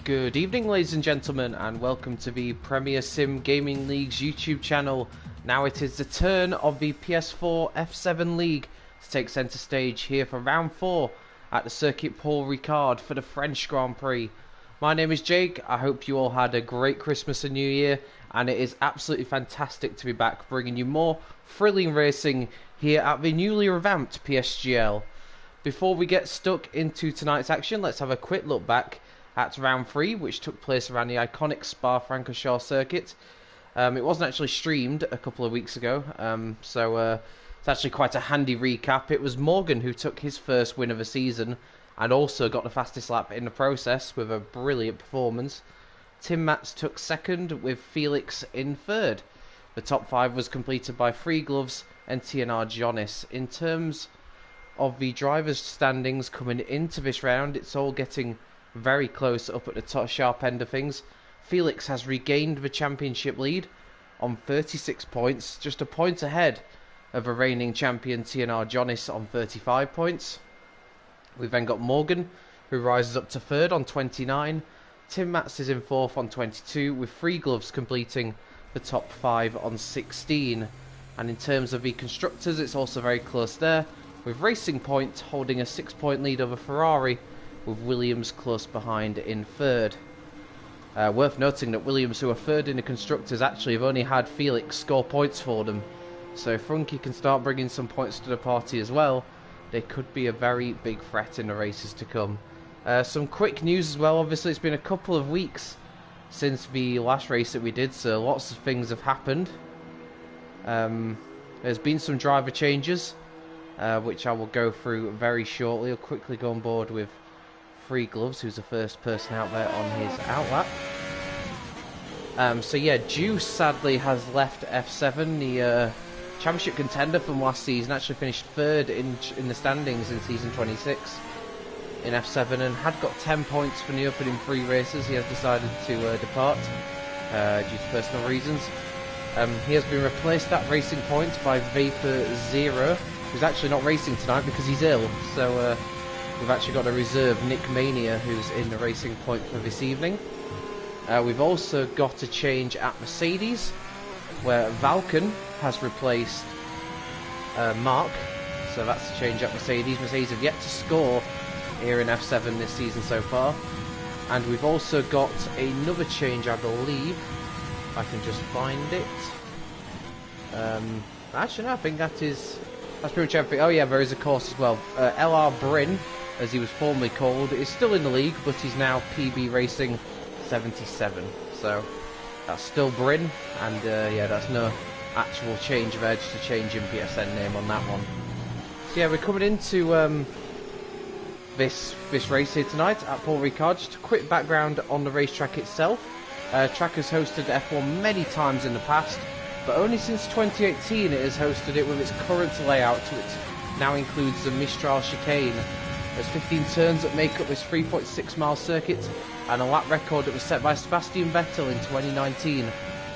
Good evening, ladies and gentlemen, and welcome to the Premier Sim Gaming League's YouTube channel. Now it is the turn of the PS4 F7 League to take centre stage here for round 4 at the Circuit Paul Ricard for the French Grand Prix. My name is Jake. I hope you all had a great Christmas and New Year, and it is absolutely fantastic to be back bringing you more thrilling racing here at the newly revamped PSGL. Before we get stuck into tonight's action, let's have a quick look back at round 3, which took place around the iconic Spa-Francorchamps circuit. It wasn't actually streamed a couple of weeks ago, so it's actually quite a handy recap. It was Morgan who took his first win of the season and also got the fastest lap in the process with a brilliant performance. Tim Matz took second with Felix in third. The top 5 was completed by Free Gloves and TNR Jonas. In terms of the drivers' standings coming into this round, it's all getting very close up at the top sharp end of things. Felix has regained the championship lead on 36 points, just a point ahead of the reigning champion TNR Jonas on 35 points. We've then got Morgan, who rises up to third on 29. Tim Matz is in fourth on 22, with Free Gloves completing the top 5 on 16. And in terms of the constructors, it's also very close there, with Racing Point holding a 6-point lead over Ferrari, with Williams close behind in third. Worth noting that Williams, who are third in the constructors, actually have only had Felix score points for them. So if Funky can start bringing some points to the party as well, they could be a very big threat in the races to come. Some quick news as well. Obviously, it's been a couple of weeks since the last race that we did, so lots of things have happened. There's been some driver changes, which I will go through very shortly. I'll quickly go on board with Free Gloves, who's the first person out there on his outlap. So yeah, Juice sadly has left F7, the championship contender from last season. Actually finished third in the standings in season 26 in F7 and had got 10 points from the opening 3 races. He has decided to depart due to personal reasons. He has been replaced at Racing Point by Vapor Zero, who's actually not racing tonight because he's ill. So we've actually got a reserve, Nick Mania, who's in the Racing Point for this evening. We've also got a change at Mercedes, where Valken has replaced Mark. So that's a change at Mercedes. Mercedes have yet to score here in F7 this season so far. And we've also got another change, I believe. If I can just find it. Actually, no, I think that's pretty much everything. Oh yeah, there is a course as well. LR Bryn, as he was formerly called, is still in the league, but he's now PB Racing 77. So that's still Bryn, and yeah, that's no actual change there, just a change in PSN name on that one. So yeah, we're coming into this race here tonight at Paul Ricard. Just a quick background on the racetrack itself. Track has hosted F1 many times in the past, but only since 2018 it has hosted it with its current layout, which now includes the Mistral chicane. There's 15 turns that make up this 3.6 mile circuit, and a lap record that was set by Sebastian Vettel in 2019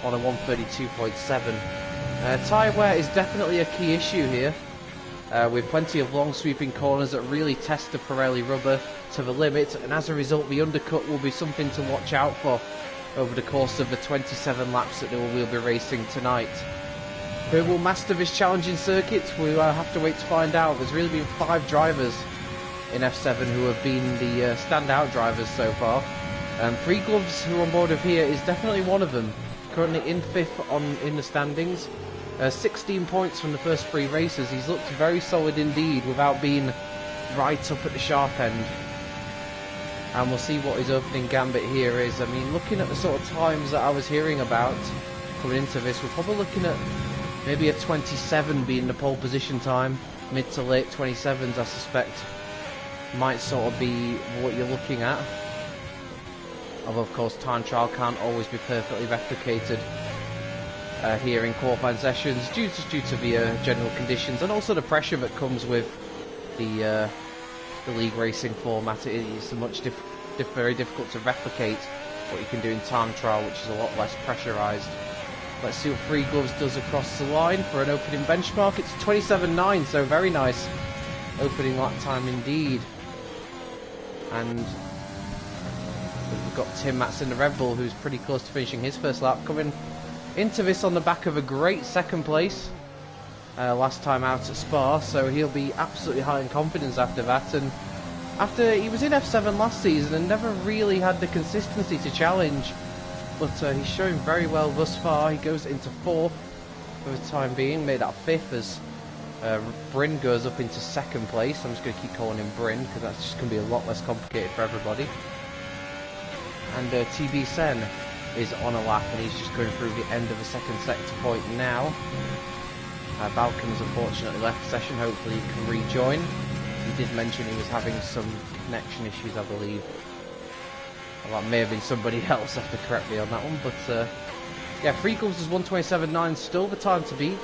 on a 132.7. Tyre wear is definitely a key issue here, with plenty of long sweeping corners that really test the Pirelli rubber to the limit, and as a result the undercut will be something to watch out for over the course of the 27 laps that we'll be racing tonight. Who will master this challenging circuit? We'll have to wait to find out. There's really been 5 drivers in F7 who have been the standout drivers so far. Free Gloves, who are on board of here, is definitely one of them. Currently in 5th in the standings. 16 points from the first 3 races. He's looked very solid indeed without being right up at the sharp end. And we'll see what his opening gambit here is. I mean, looking at the sort of times that I was hearing about coming into this, we're probably looking at maybe a 27 being the pole position time. Mid to late 27s, I suspect, might sort of be what you're looking at. Although, of course, time trial can't always be perfectly replicated here in qualifying sessions, due to the general conditions and also the pressure that comes with the league racing format. It's very difficult to replicate what you can do in time trial, which is a lot less pressurised. Let's see what Free Gloves does across the line for an opening benchmark. It's 27.9, so very nice opening lap time indeed. And We've got Tim Matz in the Red Bull, who's pretty close to finishing his first lap, coming into this on the back of a great second place last time out at Spa, so he'll be absolutely high in confidence after that. And after he was in F7 last season and never really had the consistency to challenge, but he's showing very well thus far. He goes into 4th for the time being, made that 5th as Bryn goes up into 2nd place. I'm just going to keep calling him Bryn because that's just going to be a lot less complicated for everybody. And TB Sen is on a lap and he's just going through the end of the 2nd sector point now. Balkan's unfortunately left the session, hopefully he can rejoin. He did mention he was having some connection issues, I believe. Well, that may have been somebody else, have to correct me on that one, but yeah, free course is 1:27.9, still the time to beat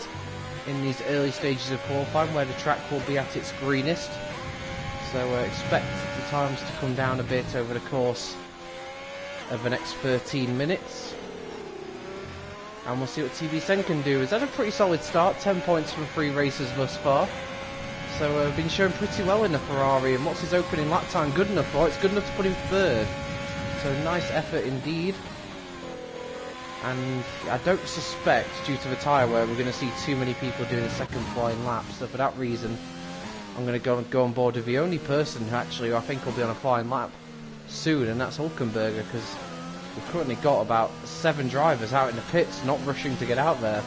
in these early stages of qualifying where the track will be at its greenest. So expect the times to come down a bit over the course of the next 13 minutes. And we'll see what TB Sen can do. He's had a pretty solid start, 10 points from 3 races thus far. So been showing pretty well in the Ferrari, and what's his opening lap time good enough for? It's good enough to put him 3rd. So nice effort indeed. And I don't suspect, due to the tyre wear, we're going to see too many people doing a second flying lap. So for that reason, I'm going to go on board with the only person who actually I think will be on a flying lap soon, and that's Hulkenberger, because we've currently got about 7 drivers out in the pits not rushing to get out there,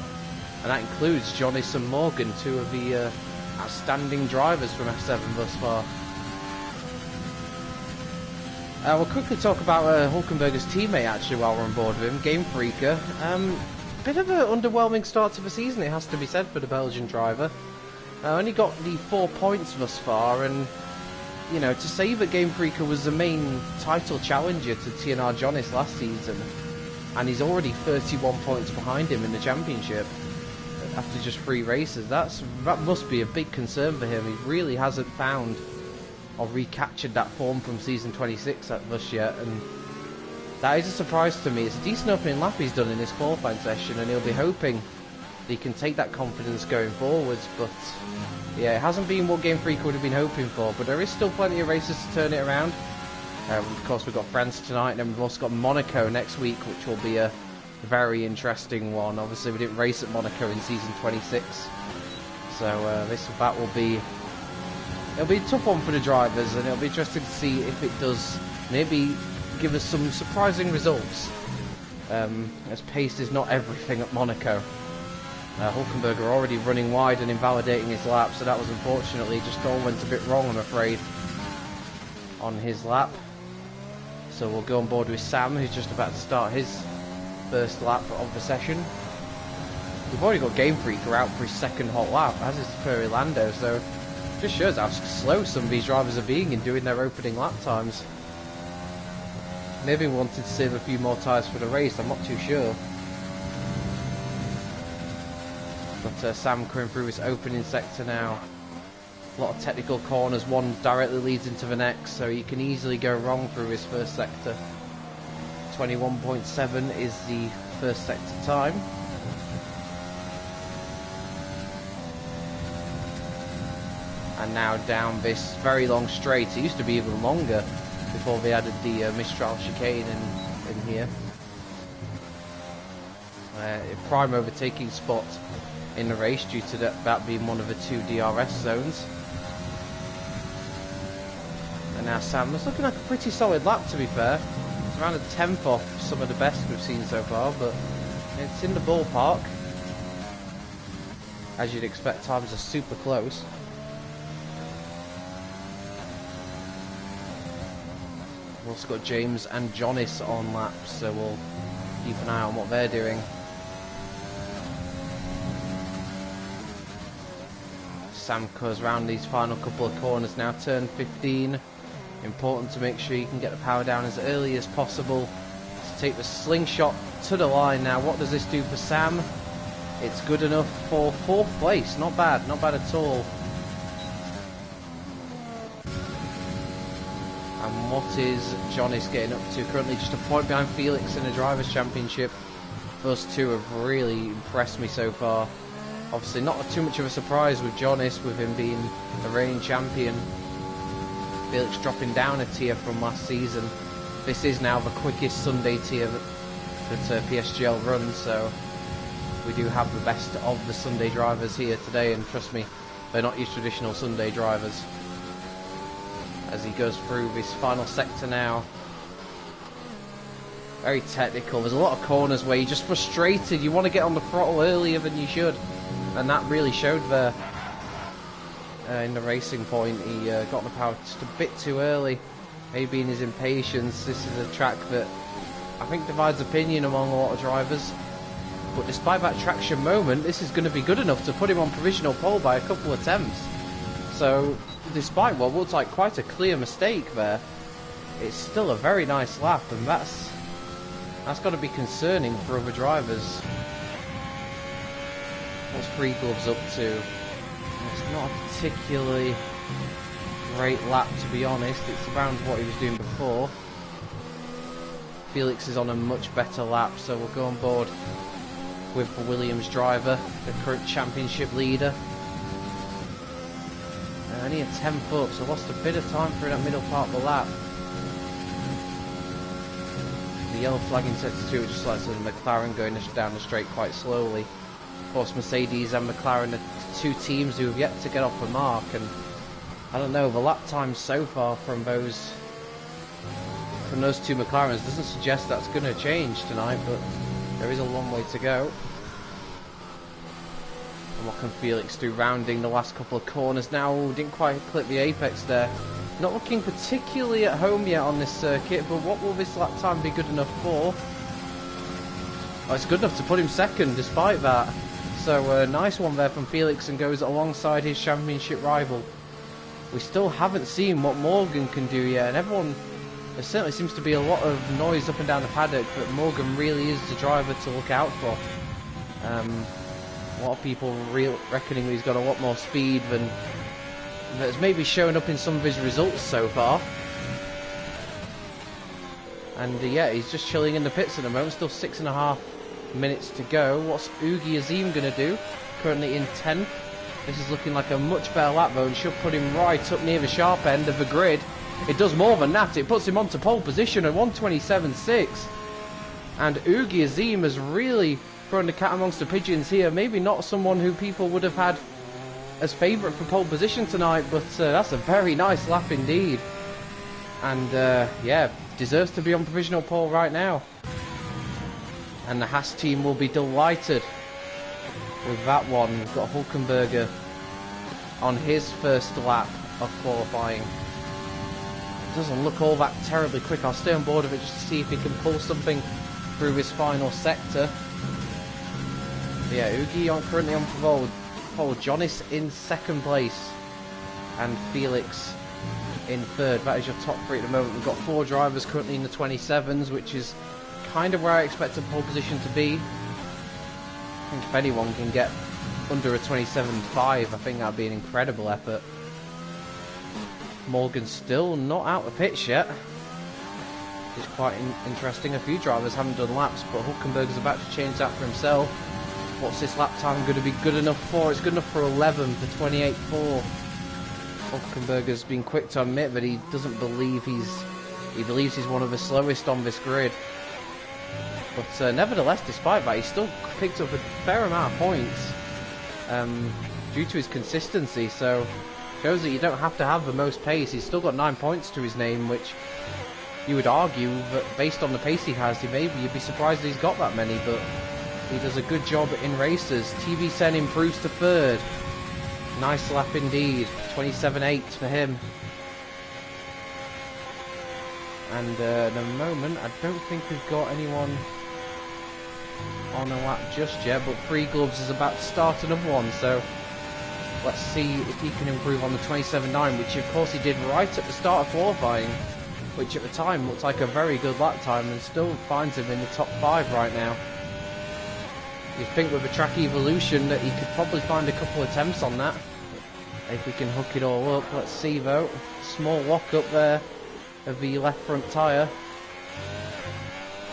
and that includes Jonas and Morgan, 2 of the outstanding drivers from F7 thus far. We'll quickly talk about Hulkenberger's teammate actually while we're on board with him, Game Freaker. Bit of an underwhelming start to the season, it has to be said, for the Belgian driver. Only got the 4 points thus far, and you know, to say that Game Freaker was the main title challenger to TNR Jonas last season, and he's already 31 points behind him in the championship after just 3 races, that must be a big concern for him. He really hasn't found or recaptured that form from season 26 at thus yet, and that is a surprise to me. It's a decent opening lap he's done in this qualifying session, and he'll be hoping that he can take that confidence going forwards, but yeah, it hasn't been what Game Freak would have been hoping for, but there is still plenty of races to turn it around. Of course, we've got France tonight, and then we've also got Monaco next week, which will be a very interesting one. Obviously, we didn't race at Monaco in season 26, so that will be, it'll be a tough one for the drivers, and it'll be interesting to see if it does maybe give us some surprising results, as pace is not everything at Monaco. Hulkenberger already running wide and invalidating his lap, so that was unfortunately just all went a bit wrong, I'm afraid, on his lap. So we'll go on board with Sam, who's just about to start his first lap of the session. We've already got Game Freaker out for his 2nd hot lap, as is Ferrari Lando, so it just shows how slow some of these drivers are being in doing their opening lap times. Maybe we wanted to save a few more tyres for the race, I'm not too sure. But Sam coming through his opening sector now. A lot of technical corners, one directly leads into the next, so you can easily go wrong through his first sector. 21.7 is the first sector time. And now down this very long straight. It used to be even longer before they added the Mistral chicane in here. Prime overtaking spot in the race due to that being one of the 2 DRS zones. And now Sam was looking like a pretty solid lap, to be fair. It's around a 10th off some of the best we've seen so far, but it's in the ballpark. As you'd expect, times are super close. We've also got James and Jonas on laps, so we'll keep an eye on what they're doing. Sam goes around these final couple of corners now, turn 15. Important to make sure you can get the power down as early as possible to take the slingshot to the line. Now, what does this do for Sam? It's good enough for 4th place. Not bad at all. And what is Jonas getting up to? Currently just a point behind Felix in the Drivers' Championship. Those 2 have really impressed me so far. Obviously not too much of a surprise with Jonas, with him being the reigning champion. Felix dropping down a tier from last season. this is now the quickest Sunday tier that PSGL runs, so we do have the best of the Sunday drivers here today, and trust me, they're not your traditional Sunday drivers. As he goes through this final sector now. Very technical. There's a lot of corners where you're just frustrated. You want to get on the throttle earlier than you should, and that really showed there. In the racing point, he got on the power just a bit too early. Maybe in his impatience. This is a track that I think divides opinion among a lot of drivers. But despite that traction moment, this is going to be good enough to put him on provisional pole by a couple of attempts. So, despite what looks like quite a clear mistake there, it's still a very nice lap, and that's got to be concerning for other drivers. What's Free Gloves up to? It's not a particularly great lap, to be honest. It's around what he was doing before. Felix is on a much better lap, so we'll go on board with the Williams driver, the current championship leader. Only a 10th up, so lost a bit of time through that middle part of the lap. The yellow flag in sector 2 just lets the McLaren going down the straight quite slowly. Of course, Mercedes and McLaren are two teams who have yet to get off the mark, and I don't know, the lap times so far from those two McLarens doesn't suggest that's going to change tonight, but there is a long way to go. And what can Felix do rounding the last couple of corners now? Ooh, didn't quite clip the apex there. Not looking particularly at home yet on this circuit, but what will this lap time be good enough for? Oh, it's good enough to put him second despite that. So a nice one there from Felix, and goes alongside his championship rival. We still haven't seen what Morgan can do yet, and everyone, there certainly seems to be a lot of noise up and down the paddock that Morgan really is the driver to look out for. A lot of people reckoning he's got a lot more speed than that's maybe showing up in some of his results so far. And yeah, he's just chilling in the pits at the moment. Still 6.5 minutes to go. What's Ugi Azim going to do? Currently in 10th. This is looking like a much better lap though, and should put him right up near the sharp end of the grid. It does more than that. It puts him onto pole position at 1:27.6. And Ugi Azim has really thrown the cat amongst the pigeons here. Maybe not someone who people would have had as favourite for pole position tonight, but that's a very nice lap indeed. And yeah, deserves to be on provisional pole right now. And the Haas team will be delighted with that one. We've got Hulkenberger on his first lap of qualifying. It doesn't look all that terribly quick. I'll stay on board of it just to see if he can pull something through his final sector. But yeah, Ugi currently on pole. Jonis in second place, and Felix in third. That is your top three at the moment. We've got 4 drivers currently in the 27s, which is kind of where I expected pole position to be. I think if anyone can get under a 27.5, I think that'd be an incredible effort. Morgan's still not out of pits yet. It's quite interesting. A few drivers haven't done laps, but Hulkenberger's about to change that for himself. What's this lap time going to be good enough for? It's good enough for 11 for 28.4. Hulkenberger's been quick to admit that he doesn't believe he believes he's one of the slowest on this grid. But nevertheless, despite that, he's still picked up a fair amount of points due to his consistency. So shows that you don't have to have the most pace. He's still got 9 points to his name, which you would argue that based on the pace he has, you'd be surprised that he's got that many. But he does a good job in races. TV Sen improves to third. Nice lap indeed. 27.8 for him. And at the moment, I don't think we've got anyone on a lap just yet, but Free Gloves is about to start another one, so let's see if he can improve on the 27.9, which of course he did right at the start of qualifying, which at the time looked like a very good lap time, and still finds him in the top 5 right now. You'd think with a track evolution that he could probably find a couple of attempts on that, if we can hook it all up. Let's see though. Small lock up there of the left front tyre.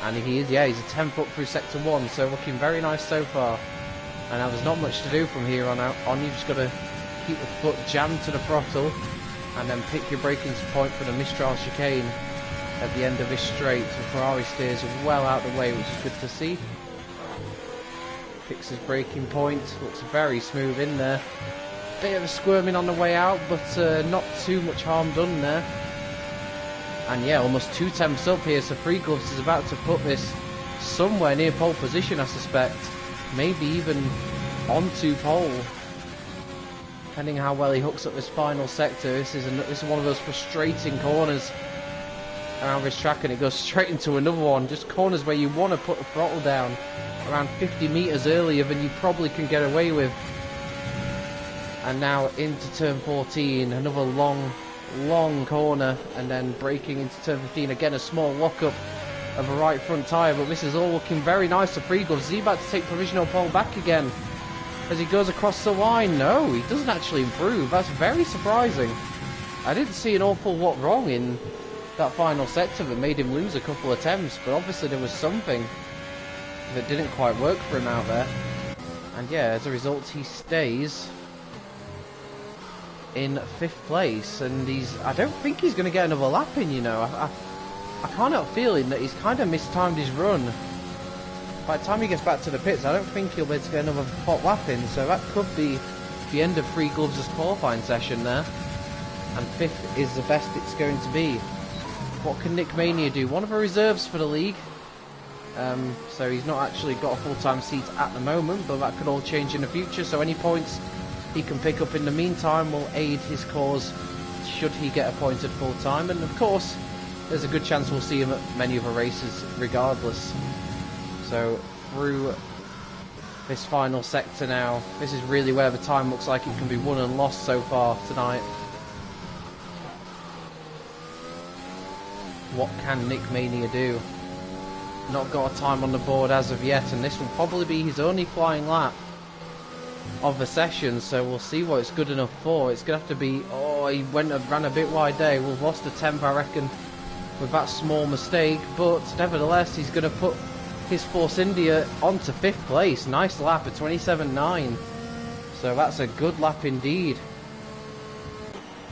And he is, yeah, he's a 10th up through sector 1, so looking very nice so far. And now there's not much to do from here on out. You've just got to keep the foot jammed to the throttle and then pick your braking point for the Mistral chicane. at the end of this straight. So Ferrari steers well out the way, which is good to see. Picks his braking point, looks very smooth in there. Bit of a squirming on the way out, but not too much harm done there. And yeah, almost 2 tenths up here, so Free Gloves is about to put this somewhere near pole position, I suspect. Maybe even onto pole. Depending how well he hooks up this final sector. This is one of those frustrating corners around this track, and it goes straight into another one. Just corners where you want to put the throttle down around 50 meters earlier than you probably can get away with. And now into turn 14, another long corner, and then braking into turn 15. Again, a small lock-up of a right front tyre, but this is all looking very nice for Free Gloves. Is he about to take provisional pole back again as he goes across the line? No, he doesn't actually improve. That's very surprising. I didn't see an awful lot wrong in that final sector that made him lose a couple of attempts, but obviously there was something that didn't quite work for him out there. And yeah, as a result, he stays in 5th place, and I don't think he's going to get another lap in, you know. I can't help feeling that he's kind of mistimed his run. By the time he gets back to the pits, I don't think he'll be able to get another hot lap in, so that could be the end of Free Gloves' qualifying session there. And 5th is the best it's going to be. What can Nick Mania do? One of the reserves for the league. So he's not actually got a full-time seat at the moment, but that could all change in the future, so any points he can pick up in the meantime will aid his cause should he get appointed full-time. And of course, there's a good chance we'll see him at many other races regardless. So through this final sector now, this is really where the time looks like it can be won and lost so far tonight. What can Nick Mania do? Not got a time on the board as of yet, and this will probably be his only flying lap of the session, so we'll see what it's good enough for. It's going to have to be... Oh, he ran a bit wide there. We've lost a temp, I reckon, with that small mistake, but nevertheless, he's going to put his Force India onto 5th place. Nice lap at 27.9. So that's a good lap indeed.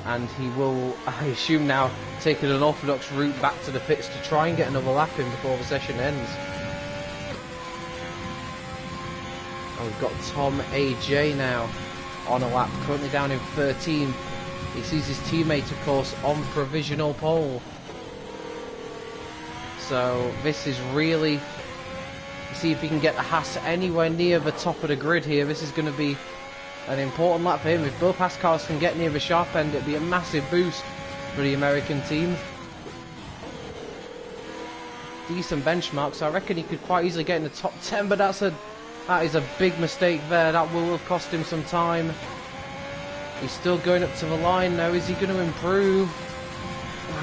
And he will, I assume now, take an unorthodox route back to the pits to try and get another lap in before the session ends. And we've got Tom AJ now on a lap, currently down in 13th. He sees his teammate, of course, on provisional pole. So this is really, see if he can get the Haas anywhere near the top of the grid here. This is going to be an important lap for him. If both Haas cars can get near the sharp end, it'd be a massive boost for the American team. Decent benchmark, so I reckon he could quite easily get in the top 10, but that is a big mistake there. That will have cost him some time. He's still going up to the line now. Is he going to improve?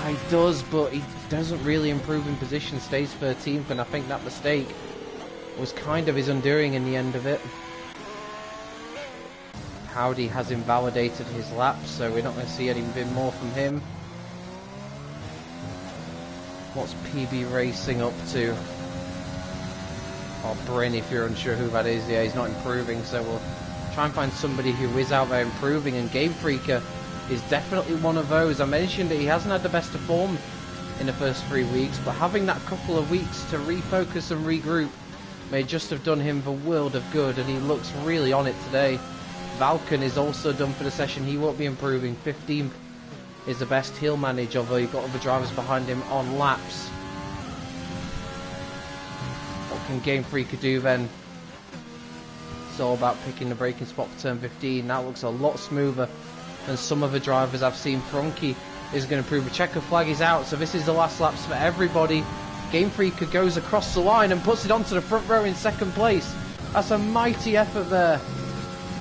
He does, but he doesn't really improve in position. Stays 13th, and I think that mistake was kind of his undoing in the end of it. Howdy has invalidated his lap, so we're not going to see anything more from him. What's PB Racing up to? Or Bryn, if you're unsure who that is. Yeah, he's not improving, so we'll try and find somebody who is out there improving, and Game Freaker is definitely one of those. I mentioned that he hasn't had the best of form in the first 3 weeks, but having that couple of weeks to refocus and regroup may just have done him the world of good, and he looks really on it today. Valken is also done for the session. He won't be improving. 15th is the best he'll manage, although you've got other drivers behind him on laps. What can Game Freaker do then? It's all about picking the braking spot for turn 15. That looks a lot smoother than some of the drivers I've seen. Fronky is going to improve. The checker flag is out, so this is the last laps for everybody. Game Freaker goes across the line and puts it onto the front row in 2nd place. That's a mighty effort there.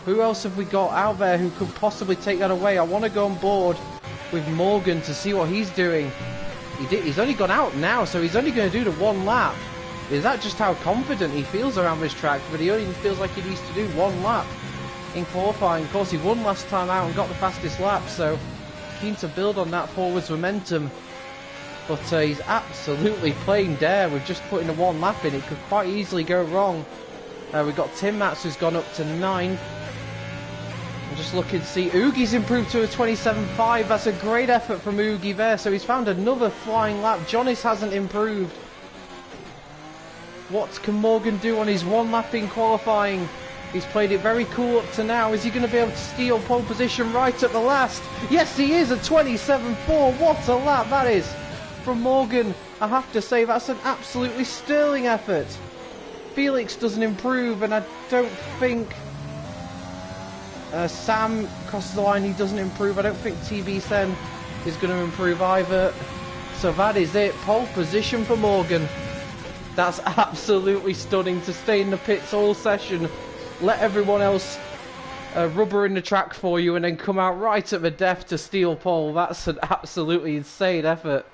Who else have we got out there who could possibly take that away? I want to go on board with Morgan to see what he's doing. He's only gone out now, so he's only going to do the 1 lap. Is that just how confident he feels around this track? But he only feels like he needs to do 1 lap in qualifying. Of course, he won last time out and got the fastest lap, so keen to build on that forwards momentum. But he's absolutely playing dare with just putting the 1 lap in. It could quite easily go wrong. We've got Tim Matz, who's gone up to 9th. I'm just looking to see. Ugi's improved to a 27.5. That's a great effort from Ugi there. So he's found another flying lap. Jonas hasn't improved. What can Morgan do on his one lap in qualifying? He's played it very cool up to now. Is he going to be able to steal pole position right at the last? Yes, he is. A 27.4. What a lap that is from Morgan. I have to say, that's an absolutely sterling effort. Felix doesn't improve, and I don't think Sam crosses the line. He doesn't improve. I don't think TB Sen is going to improve either. So that is it. Pole position for Morgan. That's absolutely stunning to stay in the pits all session. Let everyone else rubber in the track for you and then come out right at the death to steal pole. That's an absolutely insane effort.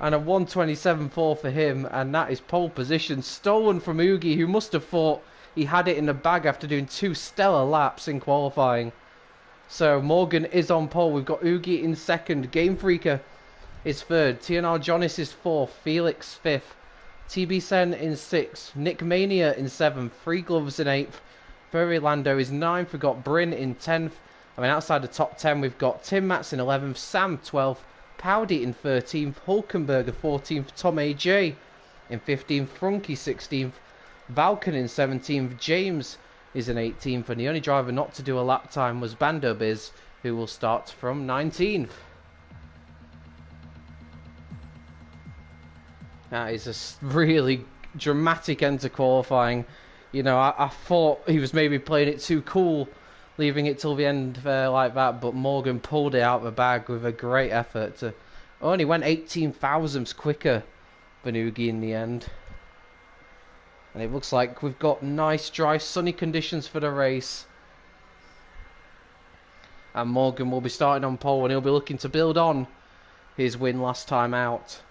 And a 127.4 for him, and that is pole position stolen from Ugi, who must have thought he had it in the bag after doing 2 stellar laps in qualifying. So Morgan is on pole. We've got Ugi in second, Game Freaker is third, TNR Jonas is fourth, Felix fifth, TB Sen in 6th, Nick Mania in 7th, Free Gloves in 8th, Furry Lando is 9th, we've got Bryn in 10th, I mean outside the top 10 we've got Tim Mats in 11th, Sam 12th, Powdy in 13th, Hulkenberger 14th, Tom AJ in 15th, Frunky 16th, Valken in 17th, James is in 18th, and the only driver not to do a lap time was Bando Biz, who will start from 19th. That is a really dramatic end to qualifying. You know, I thought he was maybe playing it too cool, leaving it till the end like that, but Morgan pulled it out of the bag with a great effort. Only went 18 thousandths quicker than Ugi in the end. And it looks like we've got nice, dry, sunny conditions for the race. And Morgan will be starting on pole, and he'll be looking to build on his win last time out.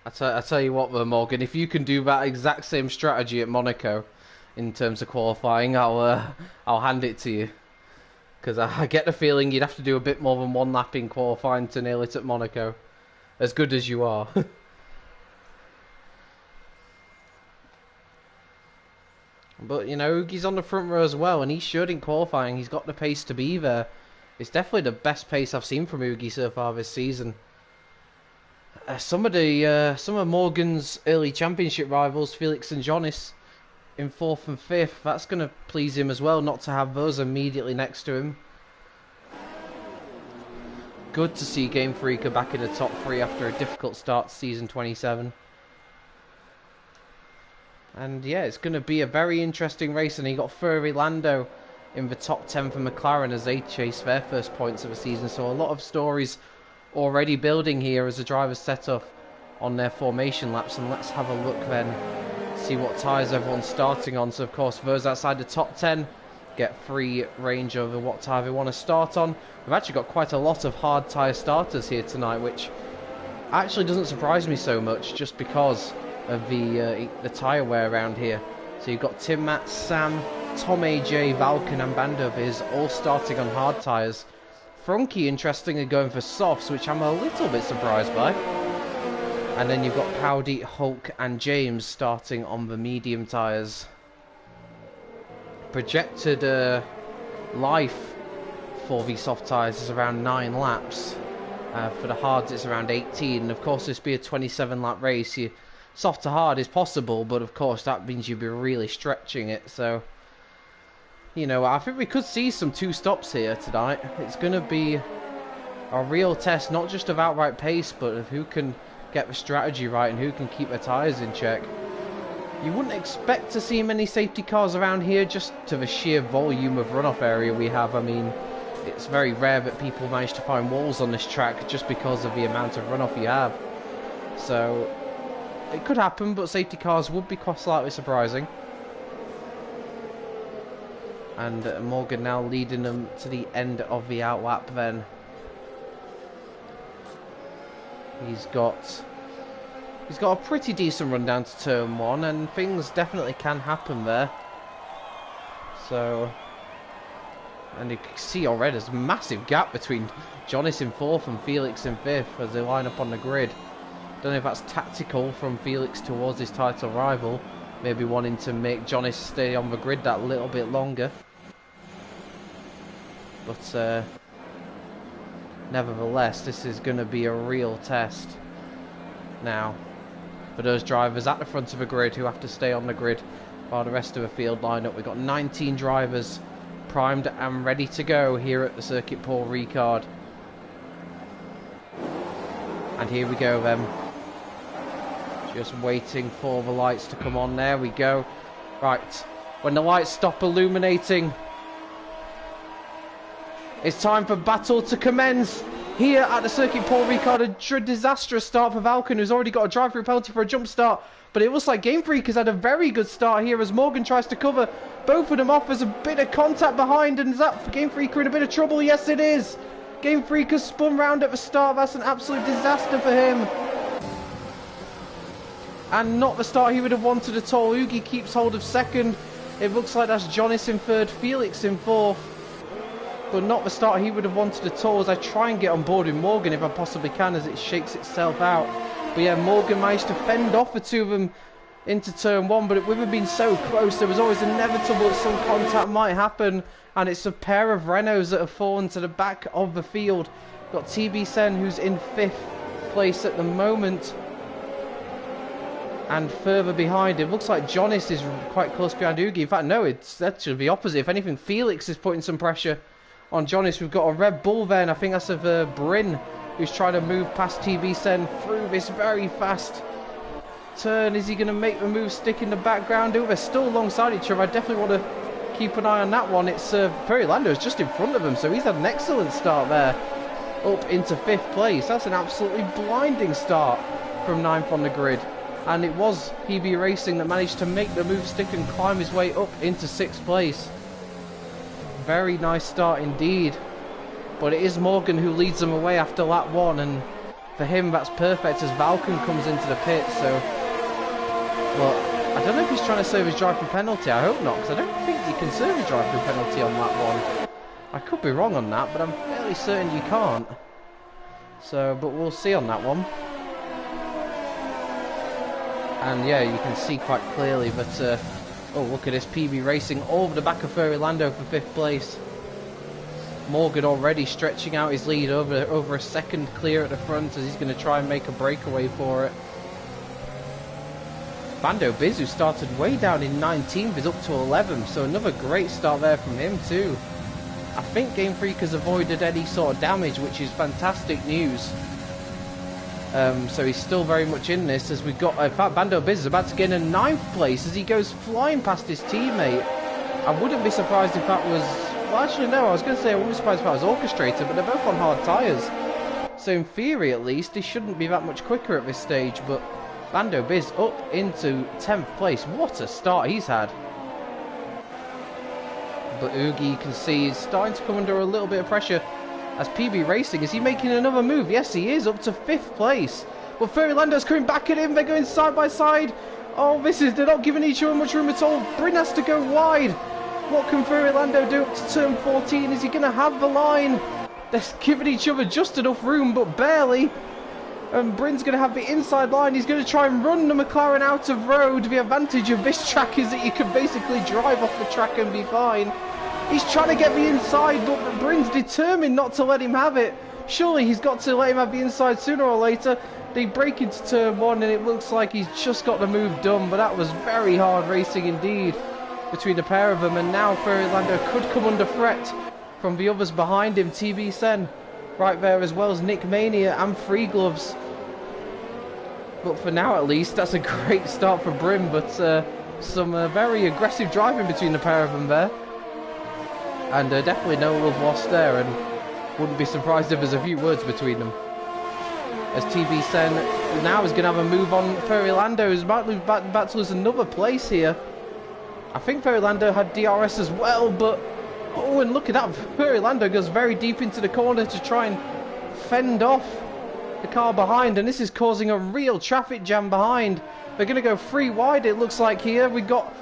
I tell you what though, Morgan, if you can do that exact same strategy at Monaco in terms of qualifying, I'll hand it to you. Because I get the feeling you'd have to do a bit more than 1 lap in qualifying to nail it at Monaco. As good as you are. But, you know, Ugi's on the front row as well, and he should in qualifying. He's got the pace to be there. It's definitely the best pace I've seen from Ugi so far this season. Some of Morgan's early championship rivals, Felix and Jonas, in 4th and 5th, that's going to please him as well, not to have those immediately next to him. Good to see Game Freaker back in the top 3 after a difficult start to season 27. And yeah, it's going to be a very interesting race, and he got Furry Lando in the top 10 for McLaren as they chase their first points of the season, so a lot of stories already building here as the drivers set off on their formation laps. And let's have a look then, see what tyres everyone's starting on. So of course those outside the top 10 get free range over what tyre they want to start on. We've actually got quite a lot of hard tyre starters here tonight, which actually doesn't surprise me so much just because of the tyre wear around here. So you've got Tim Matt, Sam, Tom AJ, Valken and Bando Biz all starting on hard tyres. Frunky, interestingly, going for softs, which I'm a little bit surprised by. And then you've got Powdy, Hulk and James starting on the medium tyres. Projected life for the soft tyres is around 9 laps. For the hards it's around 18. And of course this be a 27 lap race. Soft to hard is possible, but of course that means you'd be really stretching it. So, you know, I think we could see some 2 stops here tonight. It's going to be a real test, not just of outright pace, but of who can get the strategy right and who can keep their tyres in check. You wouldn't expect to see many safety cars around here just to the sheer volume of runoff area we have. I mean, it's very rare that people manage to find walls on this track just because of the amount of runoff you have. So, it could happen, but safety cars would be quite slightly surprising. And Morgan now leading them to the end of the outlap then. He's got a pretty decent run down to turn 1, and things definitely can happen there. So, and you can see already there's a massive gap between Jonas in 4th and Felix in 5th as they line up on the grid. Don't know if that's tactical from Felix towards his title rival, Maybe wanting to make Johnny stay on the grid that little bit longer. But nevertheless, this is going to be a real test now for those drivers at the front of the grid who have to stay on the grid while the rest of the field line up. We've got 19 drivers primed and ready to go here at the circuit Paul Ricard. And here we go then. Just waiting for the lights to come on. There we go. Right, when the lights stop illuminating, it's time for battle to commence here at the circuit Paul Ricard. A disastrous start for Valken, who's already got a drive-through penalty for a jump start. But it looks like Game Freak has had a very good start here as Morgan tries to cover both of them off. There's a bit of contact behind, and is that for Game Freak in a bit of trouble? Yes, it is. Game Freak has spun round at the start. That's an absolute disaster for him. And not the start he would have wanted at all. Ugi keeps hold of second. It looks like that's Jonis in third, Felix in fourth. But not the start he would have wanted at all, as I try and get on board with Morgan if I possibly can as it shakes itself out. But yeah, Morgan managed to fend off the two of them into turn one, but with them being so close, there was always inevitable that some contact might happen. And it's a pair of Renaults that have fallen to the back of the field. Got TB Sen, who's in 5th place at the moment. And further behind, it looks like Jonis is quite close behind Ugi. In fact, no, it's actually the opposite. If anything, Felix is putting some pressure on Jonis. We've got a Red Bull there, and I think that's of Bryn, who's trying to move past TB Sen through this very fast turn. Is he going to make the move stick in the background? Oh, they're still alongside each other. I definitely want to keep an eye on that one. It's Ferry Lando's just in front of him, so he's had an excellent start there, up into 5th place. That's an absolutely blinding start from 9th on the grid. And it was PB Racing that managed to make the move stick and climb his way up into 6th place. Very nice start indeed. But it is Morgan who leads them away after lap 1, and for him that's perfect as Valken comes into the pit. So, well, I don't know if he's trying to serve his drive-through penalty. I hope not, because I don't think you can serve a drive-through penalty on lap 1. I could be wrong on that, but I'm fairly certain you can't. So, but we'll see on that one. And yeah, you can see quite clearly, but oh, look at this, PB Racing over the back of Ferry Lando for 5th place. Morgan already stretching out his lead over a second clear at the front as he's going to try and make a breakaway for it. Bando Biz, who started way down in 19th, is up to 11th, so another great start there from him too. I think Game Freak has avoided any sort of damage, which is fantastic news. So he's still very much in this, as we've got, in fact, Bando Biz is about to get in 9th place as he goes flying past his teammate. I wouldn't be surprised if that was, well actually no, I was going to say I wouldn't be surprised if that was orchestrated, but they're both on hard tyres. So in theory at least, he shouldn't be that much quicker at this stage, but Bando Biz up into 10th place. What a start he's had. But Ugi, you can see, is starting to come under a little bit of pressure. As PB Racing, is he making another move? Yes, he is, up to 5th place. But Ferry Lando's coming back at him. They're going side by side. Oh, they're not giving each other much room at all. Bryn has to go wide. What can Ferry Lando do up to turn 14? Is he going to have the line? They're giving each other just enough room, but barely. And Bryn's going to have the inside line. He's going to try and run the McLaren out of road. The advantage of this track is that you can basically drive off the track and be fine. He's trying to get the inside, but Bryn's determined not to let him have it. Surely he's got to let him have the inside sooner or later. They break into turn 1 and it looks like he's just got the move done, but that was very hard racing indeed between the pair of them. And now Ferry Lando could come under threat from the others behind him. TB Sen right there, as well as Nick Mania and Free Gloves. But for now at least, that's a great start for Bryn, but some very aggressive driving between the pair of them there. And definitely no love lost there, and wouldn't be surprised if there's a few words between them. As TB Sen now is going to have a move on Ferry Lando, who's about to lose another place here. I think Ferry Lando had DRS as well, but oh, and look at that, Ferry Lando goes very deep into the corner to try and fend off the car behind, and this is causing a real traffic jam behind. They're going to go 3 wide, it looks like here. We've got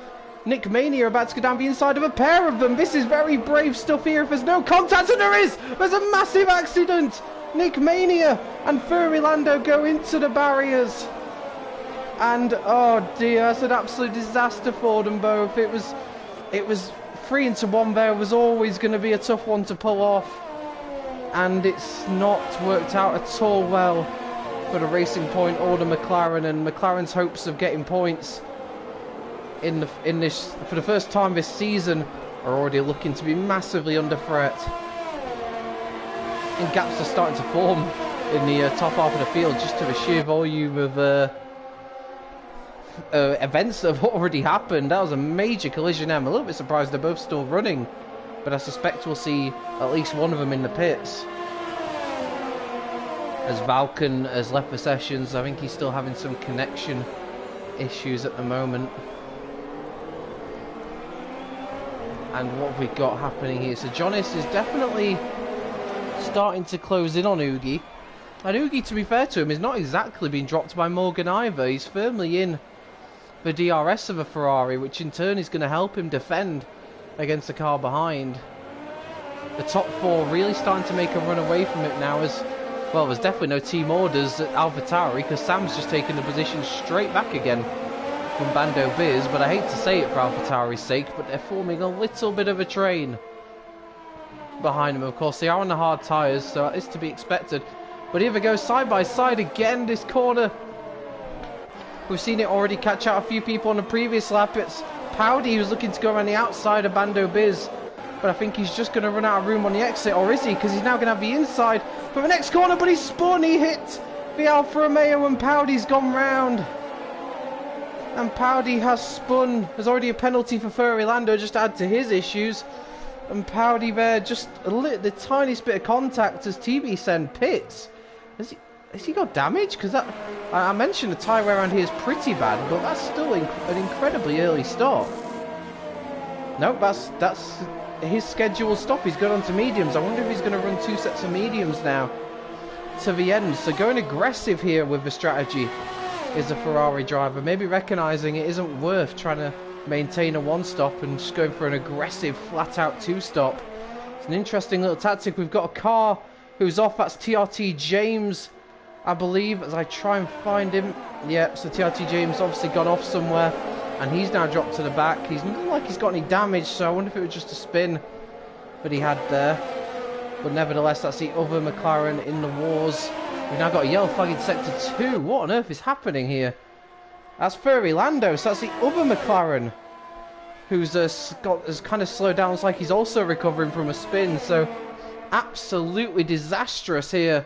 Nick Mania about to go down the inside of a pair of them. This is very brave stuff here. If there's no contact, and there is, there's a massive accident. Nick Mania and Ferry Lando go into the barriers. And oh dear, that's an absolute disaster for them both. It was 3-1 there. It was always going to be a tough one to pull off, and it's not worked out at all well for the Racing Point or the McLaren. And McLaren's hopes of getting points in this for the first time this season are already looking to be massively under threat. And gaps are starting to form in the top half of the field just to the sheer volume of events that have already happened. That was a major collision. I'm a little bit surprised they're both still running, but I suspect we'll see at least one of them in the pits. As Valken has left the sessions, I think he's still having some connection issues at the moment. And what have we got happening here? So Jonas is definitely starting to close in on Ugi. And Ugi, to be fair to him, is not exactly being dropped by Morgan either. He's firmly in the DRS of a Ferrari, which in turn is going to help him defend against the car behind. The top four really starting to make a run away from it now, as well, there's definitely no team orders at AlphaTauri because Sam's just taken the position straight back again from Bando Biz. But I hate to say it for AlphaTauri's sake, but they're forming a little bit of a train behind them. Of course, they are on the hard tyres, so that is to be expected. But here we go, side by side again, this corner. We've seen it already catch out a few people on the previous lap. It's Powdy who's looking to go around the outside of Bando Biz. But I think he's just going to run out of room on the exit, or is he? Because he's now going to have the inside for the next corner, but he's spun, he hit the Alfa Romeo and Powdy's gone round. And Powdy has spun. There's already a penalty for Ferrari Lando just to add to his issues. And Powdy there, just the tiniest bit of contact as TB send pits. Has he got damage? Because I mentioned the tyre wear around here is pretty bad, but that's still an incredibly early stop. Nope, that's his scheduled stop. He's gone on to mediums. I wonder if he's going to run 2 sets of mediums now to the end. So going aggressive here with the strategy is a Ferrari driver. Maybe recognising it isn't worth trying to maintain a 1-stop and just going for an aggressive flat-out 2-stop. It's an interesting little tactic. We've got a car who's off. That's TRT James, I believe, as I try and find him. Yep, so TRT James obviously gone off somewhere, and he's now dropped to the back. He's not like he's got any damage, so I wonder if it was just a spin that he had there. But nevertheless, that's the other McLaren in the wars. We've now got a yellow flag in sector 2. What on earth is happening here? That's Ferrari Lando, so that's the other McLaren who's has kind of slowed down. It's like he's also recovering from a spin, so absolutely disastrous here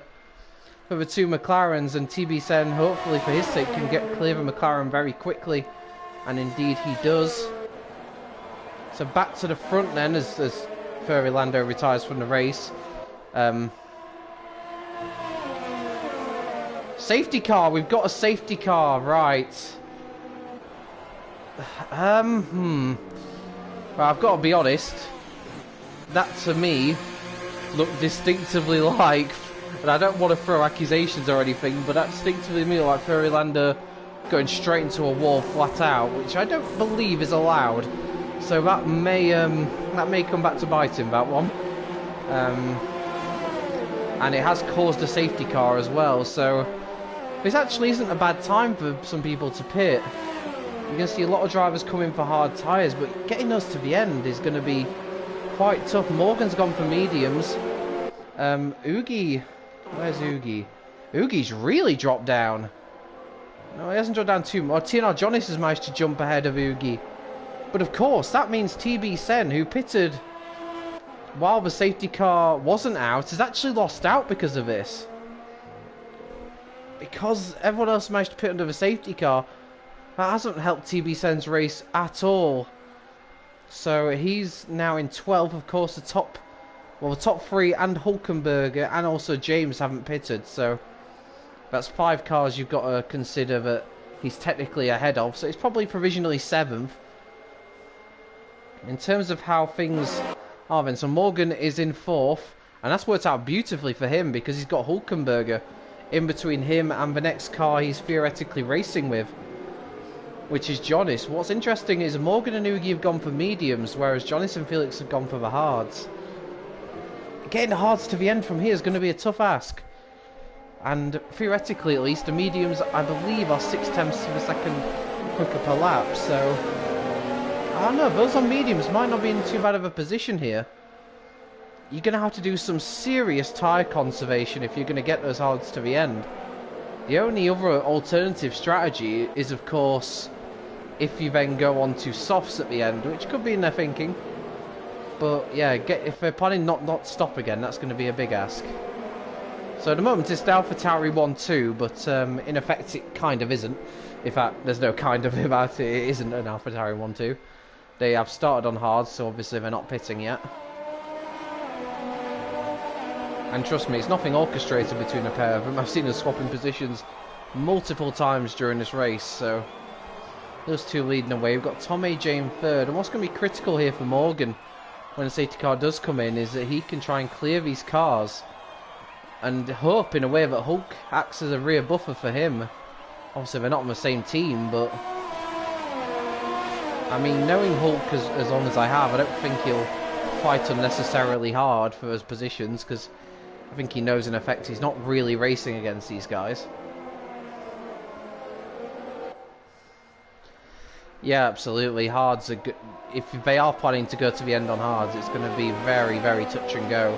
for the two McLarens. And TB Sen, hopefully for his sake, can get clear of McLaren very quickly, and indeed he does. So back to the front then as Ferrari Lando retires from the race. Safety car, we've got a safety car, right. Well, I've got to be honest, that to me looked distinctively like, and I don't want to throw accusations or anything, but that distinctively me like Ferrari Lando going straight into a wall flat out, which I don't believe is allowed. So that may come back to bite him, that one. And it has caused a safety car as well, so this actually isn't a bad time for some people to pit. You're going to see a lot of drivers come in for hard tyres, but getting us to the end is going to be quite tough. Morgan's gone for mediums. Ugi, where's Ugi? Ugi's really dropped down. No, he hasn't dropped down too much. TNR Jonas has managed to jump ahead of Ugi. But of course, that means TB Sen, who pitted while the safety car wasn't out, has actually lost out because of this. Because everyone else managed to pit under the safety car, that hasn't helped TB Sen's race at all. So he's now in 12th. Of course, the top 3 and Hulkenberger and also James haven't pitted. So that's 5 cars you've got to consider that he's technically ahead of. So it's probably provisionally 7th. In terms of how things are then, so Morgan is in 4th. And that's worked out beautifully for him because he's got Hulkenberger in between him and the next car he's theoretically racing with, which is Jonas. What's interesting is Morgan and Ugi have gone for mediums, whereas Jonas and Felix have gone for the hards. Getting the hards to the end from here is going to be a tough ask. And theoretically, at least, the mediums, I believe, are 0.6 of a second quicker per lap. So, I don't know, those on mediums might not be in too bad of a position here. You're going to have to do some serious tyre conservation if you're going to get those hards to the end. The only other alternative strategy is, of course, if you then go on to softs at the end, which could be in their thinking. But yeah, if they're planning not stop again, that's going to be a big ask. So at the moment it's AlphaTauri 1-2, but in effect it kind of isn't. In fact, there's no kind of about it. It isn't an AlphaTauri 1-2. They have started on hard, so obviously they're not pitting yet. And trust me, it's nothing orchestrated between the pair of them. I've seen them swapping positions multiple times during this race, so those two leading away. We've got Tom AJ in third, and what's going to be critical here for Morgan when the safety car does come in is that he can try and clear these cars and hope in a way that Hulk acts as a rear buffer for him. Obviously they're not on the same team, but I mean, knowing Hulk as long as I have, I don't think he'll fight unnecessarily hard for those positions, because I think he knows in effect he's not really racing against these guys. Yeah, absolutely. Hards are good. If they are planning to go to the end on hards, it's going to be very, very touch and go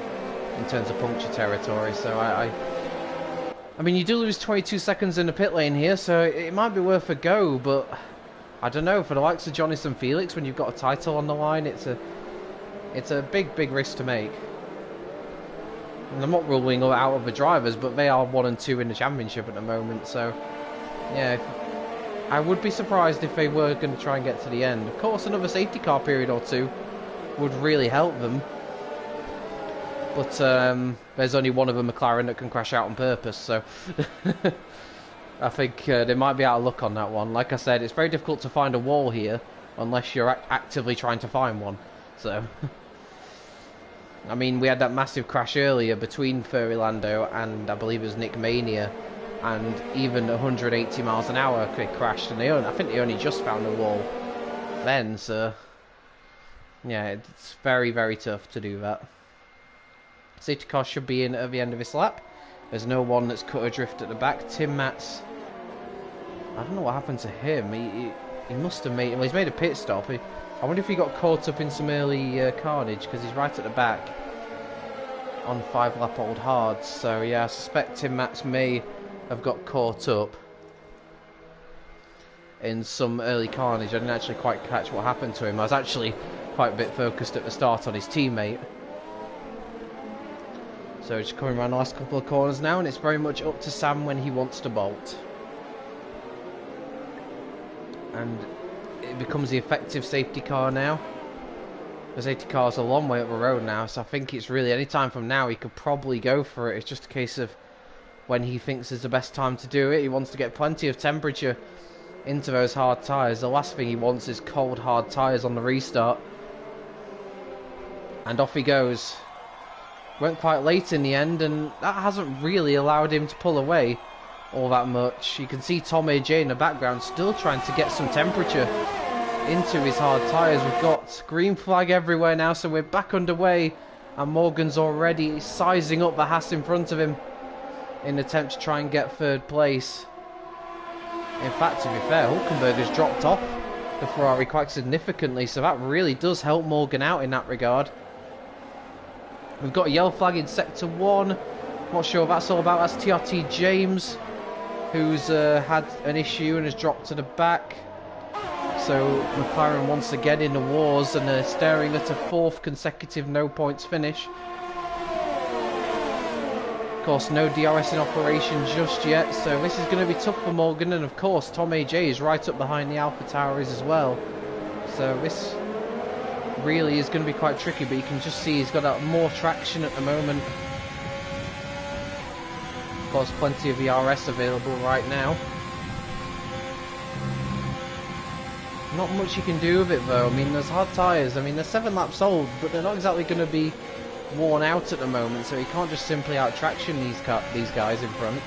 in terms of puncture territory. So I mean, you do lose 22 seconds in the pit lane here, so it might be worth a go. But I don't know, for the likes of Jonas and Felix, when you've got a title on the line, it's a big risk to make. And I'm not ruling out of the drivers, but they are 1 and 2 in the championship at the moment. So yeah. I would be surprised if they were going to try and get to the end. Of course, another safety car period or two would really help them. But there's only one of a McLaren that can crash out on purpose, so I think they might be out of luck on that one. Like I said, it's very difficult to find a wall here unless you're actively trying to find one. So, I mean, we had that massive crash earlier between Furlando and I believe it was Nick Mania. And even 180 miles an hour it crashed, and I think they only just found a wall then, so yeah, it's very, very tough to do that. Safety car should be in at the end of this lap. There's no one that's cut adrift at the back. Tim Matz, I don't know what happened to him. He must have made, well, he's made a pit stop. I wonder if he got caught up in some early carnage, because he's right at the back on 5-lap-old hards. So yeah, I suspect Tim Matz may have got caught up in some early carnage. I didn't actually quite catch what happened to him. I was actually quite a bit focused at the start on his teammate. So just coming around the last couple of corners now, and it's very much up to Sam when he wants to bolt. And it becomes the effective safety car now. The safety car's a long way up the road now, so I think it's really any time from now he could probably go for it. It's just a case of when he thinks is the best time to do it. He wants to get plenty of temperature into those hard tyres. The last thing he wants is cold hard tyres on the restart. And off he goes. Went quite late in the end, and that hasn't really allowed him to pull away all that much. You can see Tom AJ in the background still trying to get some temperature into his hard tyres. We've got green flag everywhere now, so we're back underway, and Morgan's already sizing up the Haas in front of him in an attempt to try and get third place. In fact, to be fair, Hulkenberger's dropped off the Ferrari quite significantly, so that really does help Morgan out in that regard. We've got a yellow flag in sector 1. Not sure what that's all about. That's TRT James, who's had an issue and has dropped to the back. So McLaren once again in the wars, and staring at a 4th consecutive no points finish. Of course, no DRS in operation just yet, so this is going to be tough for Morgan. And of course, Tom AJ is right up behind the AlphaTauris as well. So this really is going to be quite tricky, but you can just see he's got more traction at the moment. Of course, plenty of ERS available right now. Not much you can do with it though. I mean, there's hard tyres. I mean, they're 7 laps old, but they're not exactly going to be worn out at the moment, so he can't just simply out-traction these guys in front.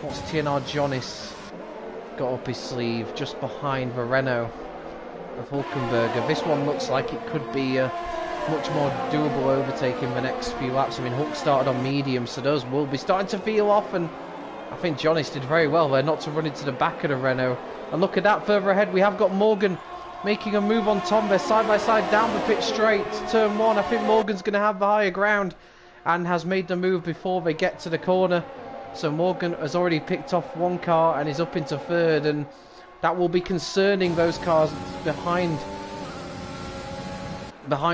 What's TNR Jonas got up his sleeve just behind the Renault of Hulkenberger? This one looks like it could be a much more doable overtaking the next few laps. I mean, Hulk started on medium, so those will be starting to feel off, and I think Jonis did very well there not to run into the back of the Renault. And look at that, further ahead we have got Morgan making a move on Tom. They're side by side down the pit straight, turn 1. I think Morgan's going to have the higher ground and has made the move before they get to the corner. So Morgan has already picked off one car and is up into third, and that will be concerning those cars behind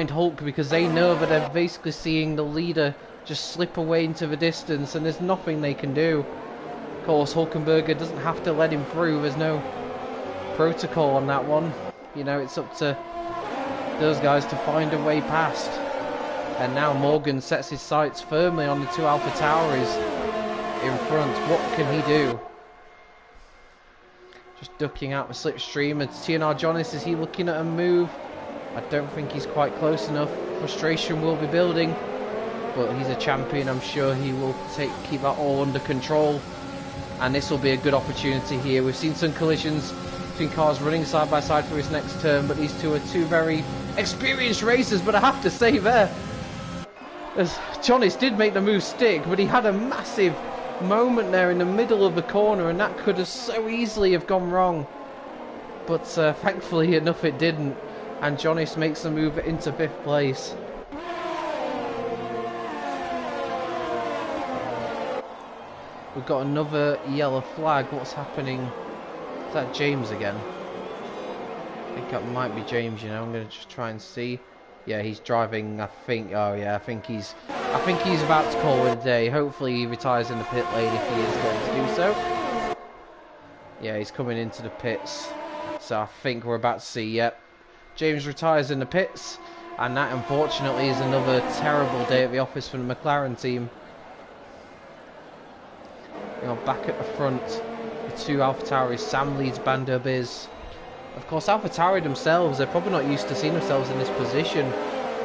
Hulk, because they know that they're basically seeing the leader just slip away into the distance and there's nothing they can do. Of course, Hulkenberger doesn't have to let him through. There's no protocol on that one. You know, it's up to those guys to find a way past. And now Morgan sets his sights firmly on the two Alpha Tauris in front. What can he do? Just ducking out the slipstream. And TNR Jonis, is he looking at a move? I don't think he's quite close enough. Frustration will be building, but he's a champion. I'm sure he will keep that all under control. And this will be a good opportunity here. We've seen some collisions between cars running side by side for his next turn, but these two are two very experienced racers. But I have to say there, as Jonis did make the move stick, but he had a massive moment there in the middle of the corner, and that could have so easily have gone wrong. But thankfully enough it didn't, and Jonis makes the move into 5th place. We've got another yellow flag. What's happening? Is that James again? I think that might be James, you know. I'm going to just try and see. Yeah, he's driving, I think. Oh yeah, I think he's about to call it a day. Hopefully he retires in the pit lane if he is going to do so. Yeah, he's coming into the pits. So I think we're about to see, yep. James retires in the pits, and that unfortunately is another terrible day at the office for the McLaren team. You know, back at the front, the two AlphaTauris, Sam leads Bando Biz. Of course, AlphaTauri themselves, they're probably not used to seeing themselves in this position.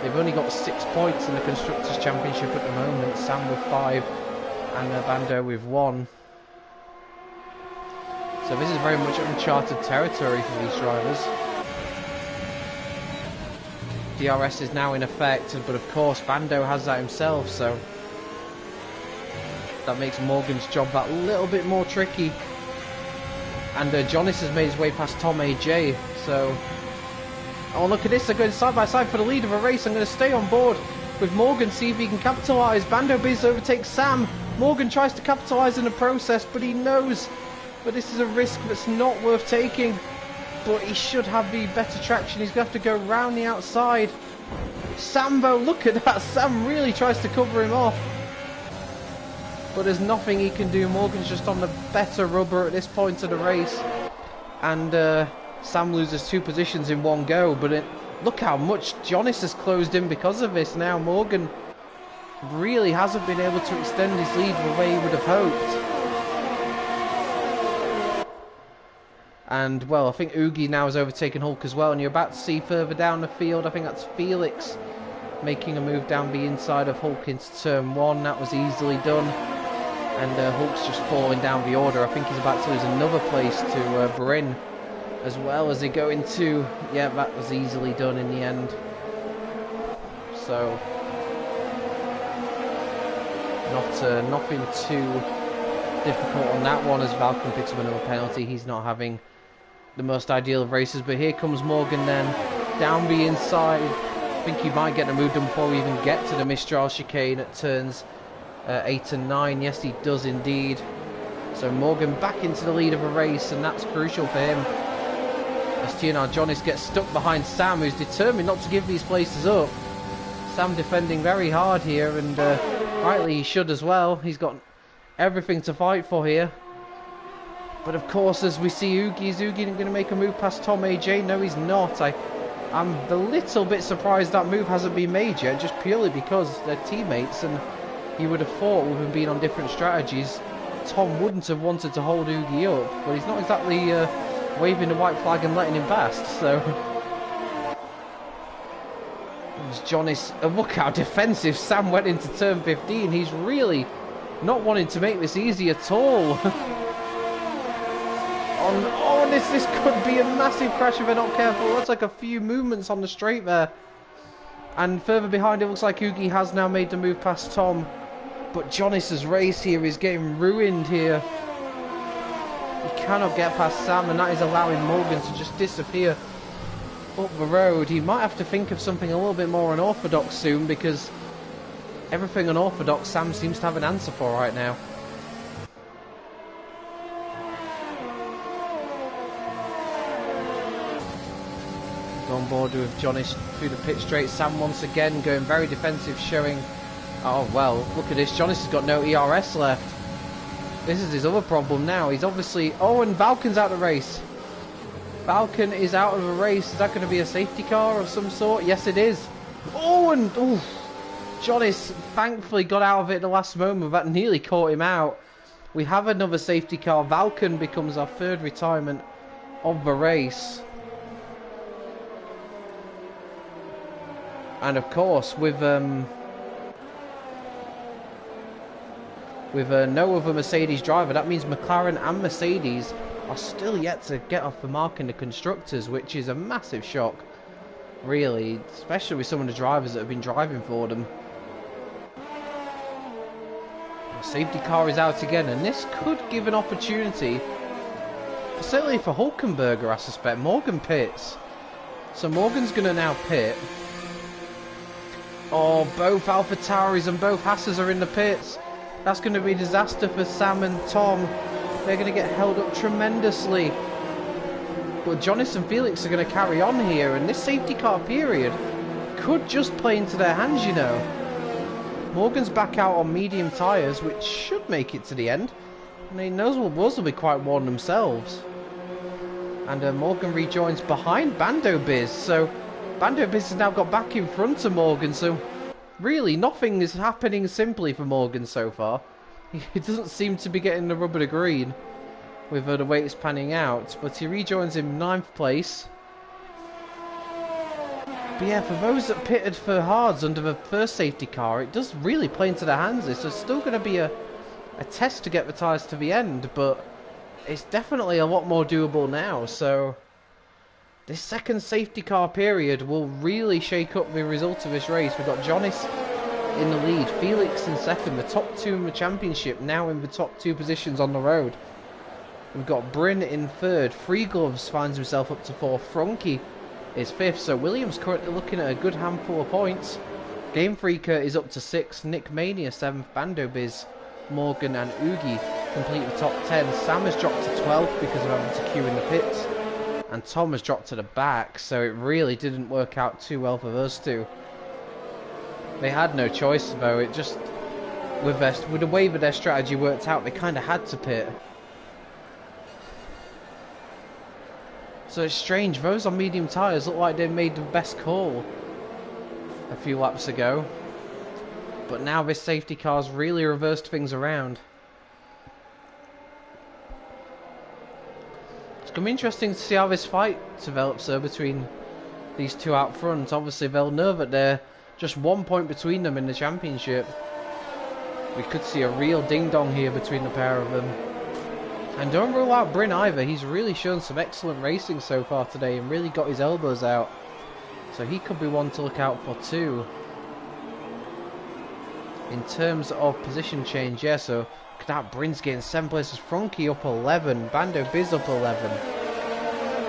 They've only got 6 points in the Constructors' Championship at the moment, Sam with 5 and Bando with 1. So this is very much uncharted territory for these drivers. DRS is now in effect, but of course Bando has that himself, so that makes Morgan's job that little bit more tricky. And Jonis has made his way past Tom AJ, so... Oh, look at this, they're going side by side for the lead of a race. I'm going to stay on board with Morgan, see if he can capitalise. Bando Biz overtakes Sam. Morgan tries to capitalise in the process, but he knows that this is a risk that's not worth taking. But he should have the better traction. He's going to have to go round the outside. Sambo, look at that. Sam really tries to cover him off, but there's nothing he can do. Morgan's just on the better rubber at this point of the race, and Sam loses 2 positions in one go. But look how much Jonis has closed in because of this. Now Morgan really hasn't been able to extend his lead the way he would have hoped. And well, I think Oogie now has overtaken Hulk as well, and you're about to see further down the field, I think that's Felix making a move down the inside of Hulk into turn 1. That was easily done. And Hulk's just falling down the order. I think he's about to lose another place to Bryn as well as they go into... Yeah, that was easily done in the end. So, nothing too difficult on that one, as Valkyrie picks up another penalty. He's not having the most ideal of races, but here comes Morgan then, down the inside. I think he might get the move done before we even get to the Mistral chicane at turns 8 and 9. Yes, he does indeed. So Morgan back into the lead of a race, and that's crucial for him. As TNR Jonis gets stuck behind Sam, who's determined not to give these places up. Sam defending very hard here, and rightly he should as well. He's got everything to fight for here. But of course, as we see Oogie, is Oogie going to make a move past Tom AJ? No, he's not. I'm a little bit surprised that move hasn't been made yet, just purely because they're teammates, and you would have thought, with them being on different strategies, Tom wouldn't have wanted to hold Oogie up, but he's not exactly waving the white flag and letting him past, so... Jonis, look how defensive Sam went into turn 15. He's really not wanting to make this easy at all. This could be a massive crash if they're not careful. That's like a few movements on the straight there. And further behind, it looks like Ugi has now made the move past Tom. But Jonis's race here is getting ruined here. He cannot get past Sam, and that is allowing Morgan to just disappear up the road. He might have to think of something a little bit more unorthodox soon, because everything unorthodox Sam seems to have an answer for right now. On board with Johnny through the pit straight. Sam once again going very defensive, showing, oh well, look at this, Johnny's has got no ERS left. This is his other problem now. He's obviously, oh, and Valken's out of the race. Valken is out of the race. Is that going to be a safety car of some sort? Yes, it is. Oh, and oh, Johnny's thankfully got out of it at the last moment. That nearly caught him out. We have another safety car. Valken becomes our third retirement of the race. And of course, with no other Mercedes driver, that means McLaren and Mercedes are still yet to get off the mark in the constructors, which is a massive shock, really, especially with some of the drivers that have been driving for them. The safety car is out again, and this could give an opportunity, certainly for Hulkenberger, I suspect. Morgan pits, so Morgan's going to now pit. Oh, both Alpha Tauris and both Hasses are in the pits. That's going to be a disaster for Sam and Tom. They're going to get held up tremendously. But Jonas and Felix are going to carry on here, and this safety car period could just play into their hands, you know. Morgan's back out on medium tyres, which should make it to the end. And he knows what will be quite worn themselves. And Morgan rejoins behind Bando Biz, so Bando Biz has now got back in front of Morgan, so really nothing is happening simply for Morgan so far. He doesn't seem to be getting the rubber to green with the way it's panning out, but he rejoins in 9th place. But yeah, for those that pitted for hards under the first safety car, it does really play into their hands. It's still going to be a test to get the tyres to the end, but it's definitely a lot more doable now, so this second safety car period will really shake up the result of this race. We've got Jonas in the lead, Felix in second, the top two in the championship, now in the top two positions on the road. We've got Bryn in third, Free Gloves finds himself up to fourth, Frankie is fifth, so Williams currently looking at a good handful of points. Game Freaker is up to sixth, Nick Mania seventh, Bando Biz, Morgan and Oogie complete the top 10. Sam has dropped to 12th because of having to queue in the pits. And Tom has dropped to the back, so it really didn't work out too well for those two. They had no choice though, it just, with the way that their strategy worked out, they kind of had to pit. So it's strange, those on medium tyres look like they made the best call a few laps ago. But now this safety car's really reversed things around. It's going to be interesting to see how this fight develops between these two out front. Obviously they'll know that they're just 1 point between them in the championship. We could see a real ding-dong here between the pair of them. And don't rule out Bryn either. He's really shown some excellent racing so far today and really got his elbows out. So he could be one to look out for too. In terms of position change, yeah, so look at that, Bryn's getting 7 places, Frankie up 11, Bando Biz up 11.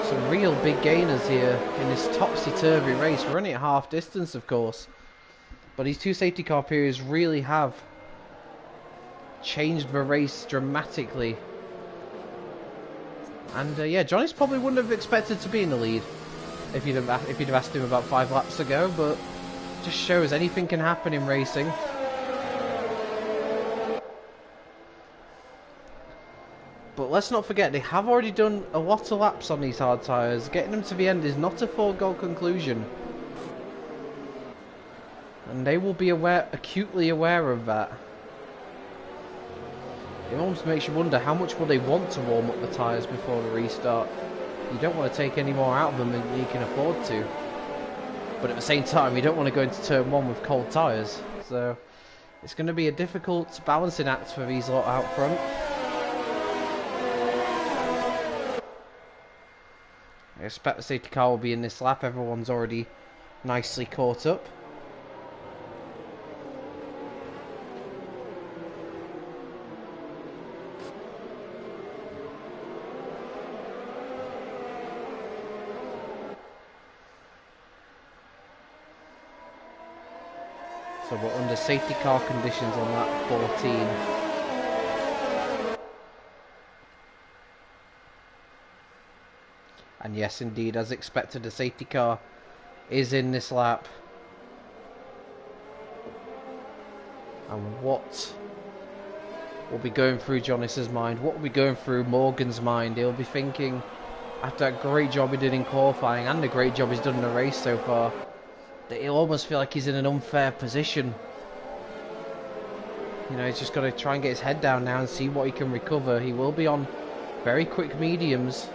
Some real big gainers here in this topsy-turvy race. We're only at half distance, of course. But these two safety car periods really have changed the race dramatically. And yeah, Johnny's probably wouldn't have expected to be in the lead if you'd have asked him about 5 laps ago, but just shows anything can happen in racing. But let's not forget, they have already done a lot of laps on these hard tyres. Getting them to the end is not a foregone conclusion. And they will be acutely aware of that. It almost makes you wonder how much will they want to warm up the tyres before the restart. You don't want to take any more out of them than you can afford to. But at the same time, you don't want to go into turn 1 with cold tyres. So it's going to be a difficult balancing act for these lot out front. I expect the safety car will be in this lap. Everyone's already nicely caught up. So we're under safety car conditions on lap 14. And yes, indeed, as expected, a safety car is in this lap. And what will be going through Jonis's mind? What will be going through Morgan's mind? He'll be thinking, after that great job he did in qualifying and the great job he's done in the race so far, that he'll almost feel like he's in an unfair position. You know, he's just got to try and get his head down now and see what he can recover. He will be on very quick mediums,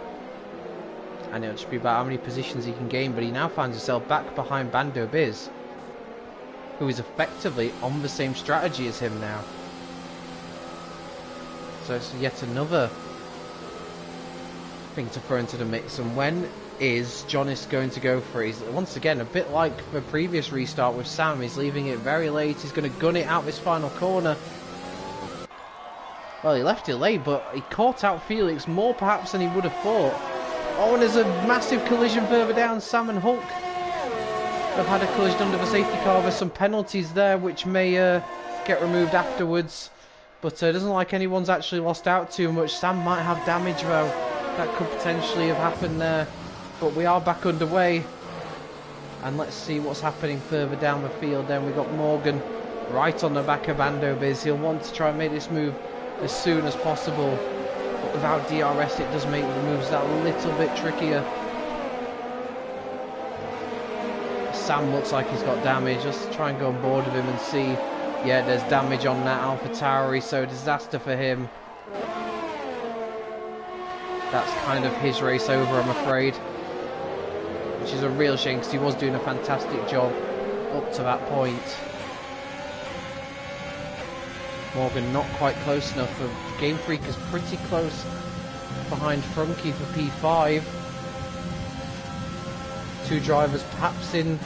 and it'll just be about how many positions he can gain. But he now finds himself back behind Bando Biz, who is effectively on the same strategy as him now. So it's yet another thing to throw into the mix. And when is Jonis going to go for it? He's, once again, a bit like the previous restart with Sam, he's leaving it very late. He's going to gun it out this final corner. Well, he left it late, but he caught out Felix more perhaps than he would have thought. Oh, and there's a massive collision further down. Sam and Hulk have had a collision under the safety car. There's some penalties there which may get removed afterwards, but it doesn't look like anyone's actually lost out too much. Sam might have damage though. That could potentially have happened there. But we are back underway, and let's see what's happening further down the field. Then we've got Morgan right on the back of Bando Biz. He'll want to try and make this move as soon as possible, but without DRS it does make the moves that little bit trickier. Sam looks like he's got damage. Let's try and go on board with him and see. Yeah, there's damage on that AlphaTauri, so disaster for him. That's kind of his race over, I'm afraid, which is a real shame because he was doing a fantastic job up to that point. Morgan not quite close enough. Game Freak is pretty close behind Frunky for P5. Two drivers perhaps in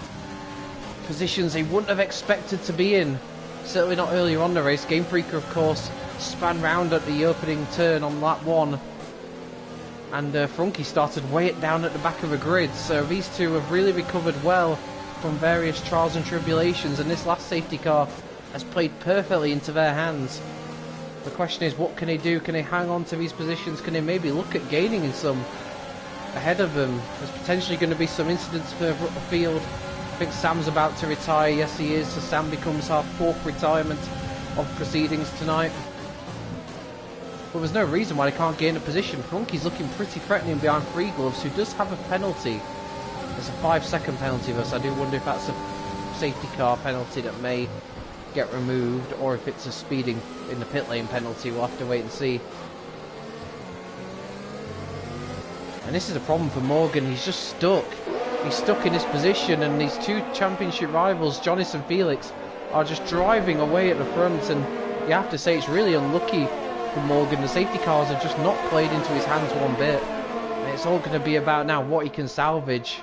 positions they wouldn't have expected to be in. Certainly not earlier on the race. Game Freaker, of course, span round at the opening turn on lap 1. And Frunky started way down at the back of the grid. So these two have really recovered well from various trials and tribulations. And this last safety car has played perfectly into their hands. The question is, what can they do? Can they hang on to these positions? Can they maybe look at gaining in some ahead of them? There's potentially going to be some incidents further up the field. I think Sam's about to retire. Yes, he is. So Sam becomes our 4th retirement of proceedings tonight. But there's no reason why they can't gain a position. Frunky's looking pretty threatening behind Free Gloves, who does have a penalty. There's a 5-second penalty though, so I do wonder if that's a safety car penalty that may get removed, or if it's a speeding in the pit lane penalty. We'll have to wait and see. And this is a problem for Morgan. He's just stuck. He's stuck in this position, and these two championship rivals, Jonis and Felix, are just driving away at the front. And you have to say it's really unlucky for Morgan. The safety cars have just not played into his hands one bit. And it's all going to be about now what he can salvage.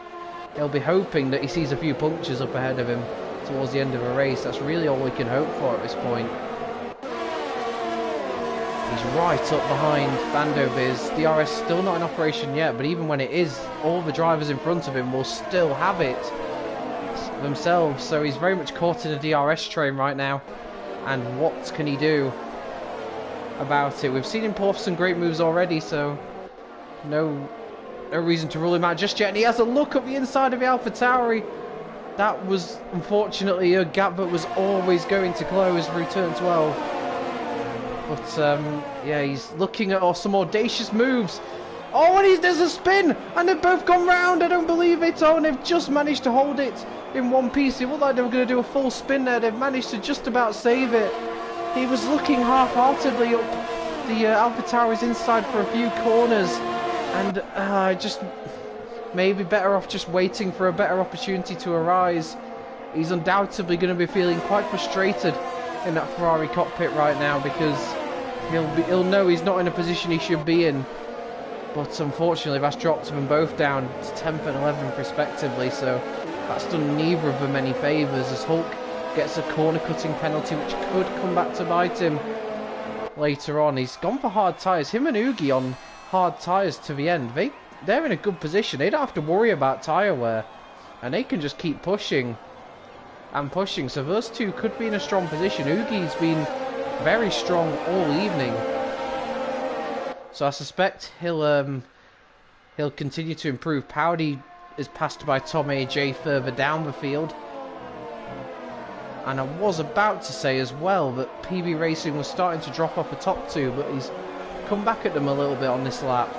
He'll be hoping that he sees a few punctures up ahead of him towards the end of a race. That's really all we can hope for at this point. He's right up behind Bando Biz. DRS still not in operation yet, but even when it is, all the drivers in front of him will still have it themselves. So he's very much caught in a DRS train right now. And what can he do about it? We've seen him pull off some great moves already, so no reason to rule him out just yet. And he has a look at the inside of the AlphaTauri. That was unfortunately a gap that was always going to close through turn 12. But yeah, he's looking at some audacious moves. Oh, and there's a spin, and they've both gone round. I don't believe it. Oh, and they've just managed to hold it in one piece. It looked like they were going to do a full spin there. They've managed to just about save it. He was looking half-heartedly up the AlphaTauri's inside for a few corners, and just maybe better off just waiting for a better opportunity to arise. He's undoubtedly going to be feeling quite frustrated in that Ferrari cockpit right now, because he'll know he's not in a position he should be in. But unfortunately that's dropped them both down to 10th and 11th respectively, so that's done neither of them any favours, as Hulk gets a corner cutting penalty which could come back to bite him later on. He's gone for hard tyres. Him and Oogie on hard tyres to the end. They're in a good position. They don't have to worry about tyre wear, and they can just keep pushing. and pushing. So those two could be in a strong position. Ugi's been very strong all evening. So I suspect he'll continue to improve. Powdy is passed by Tom AJ further down the field. And I was about to say as well that PB Racing was starting to drop off the top two, but he's come back at them a little bit on this lap.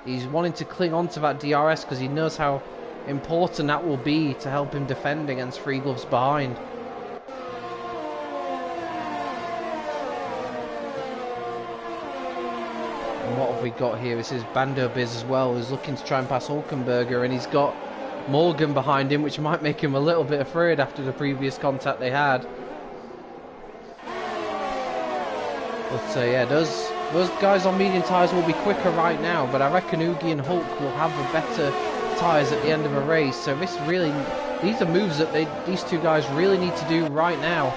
He's wanting to cling on to that DRS because he knows how important that will be to help him defend against Three Gloves behind. And what have we got here? This is Bando Biz as well, who's looking to try and pass Hulkenberger, and he's got Morgan behind him, which might make him a little bit afraid after the previous contact they had. But yeah, those guys on medium tyres will be quicker right now, but I reckon Ugi and Hulk will have the better tyres at the end of a race. So these are moves that these two guys really need to do right now.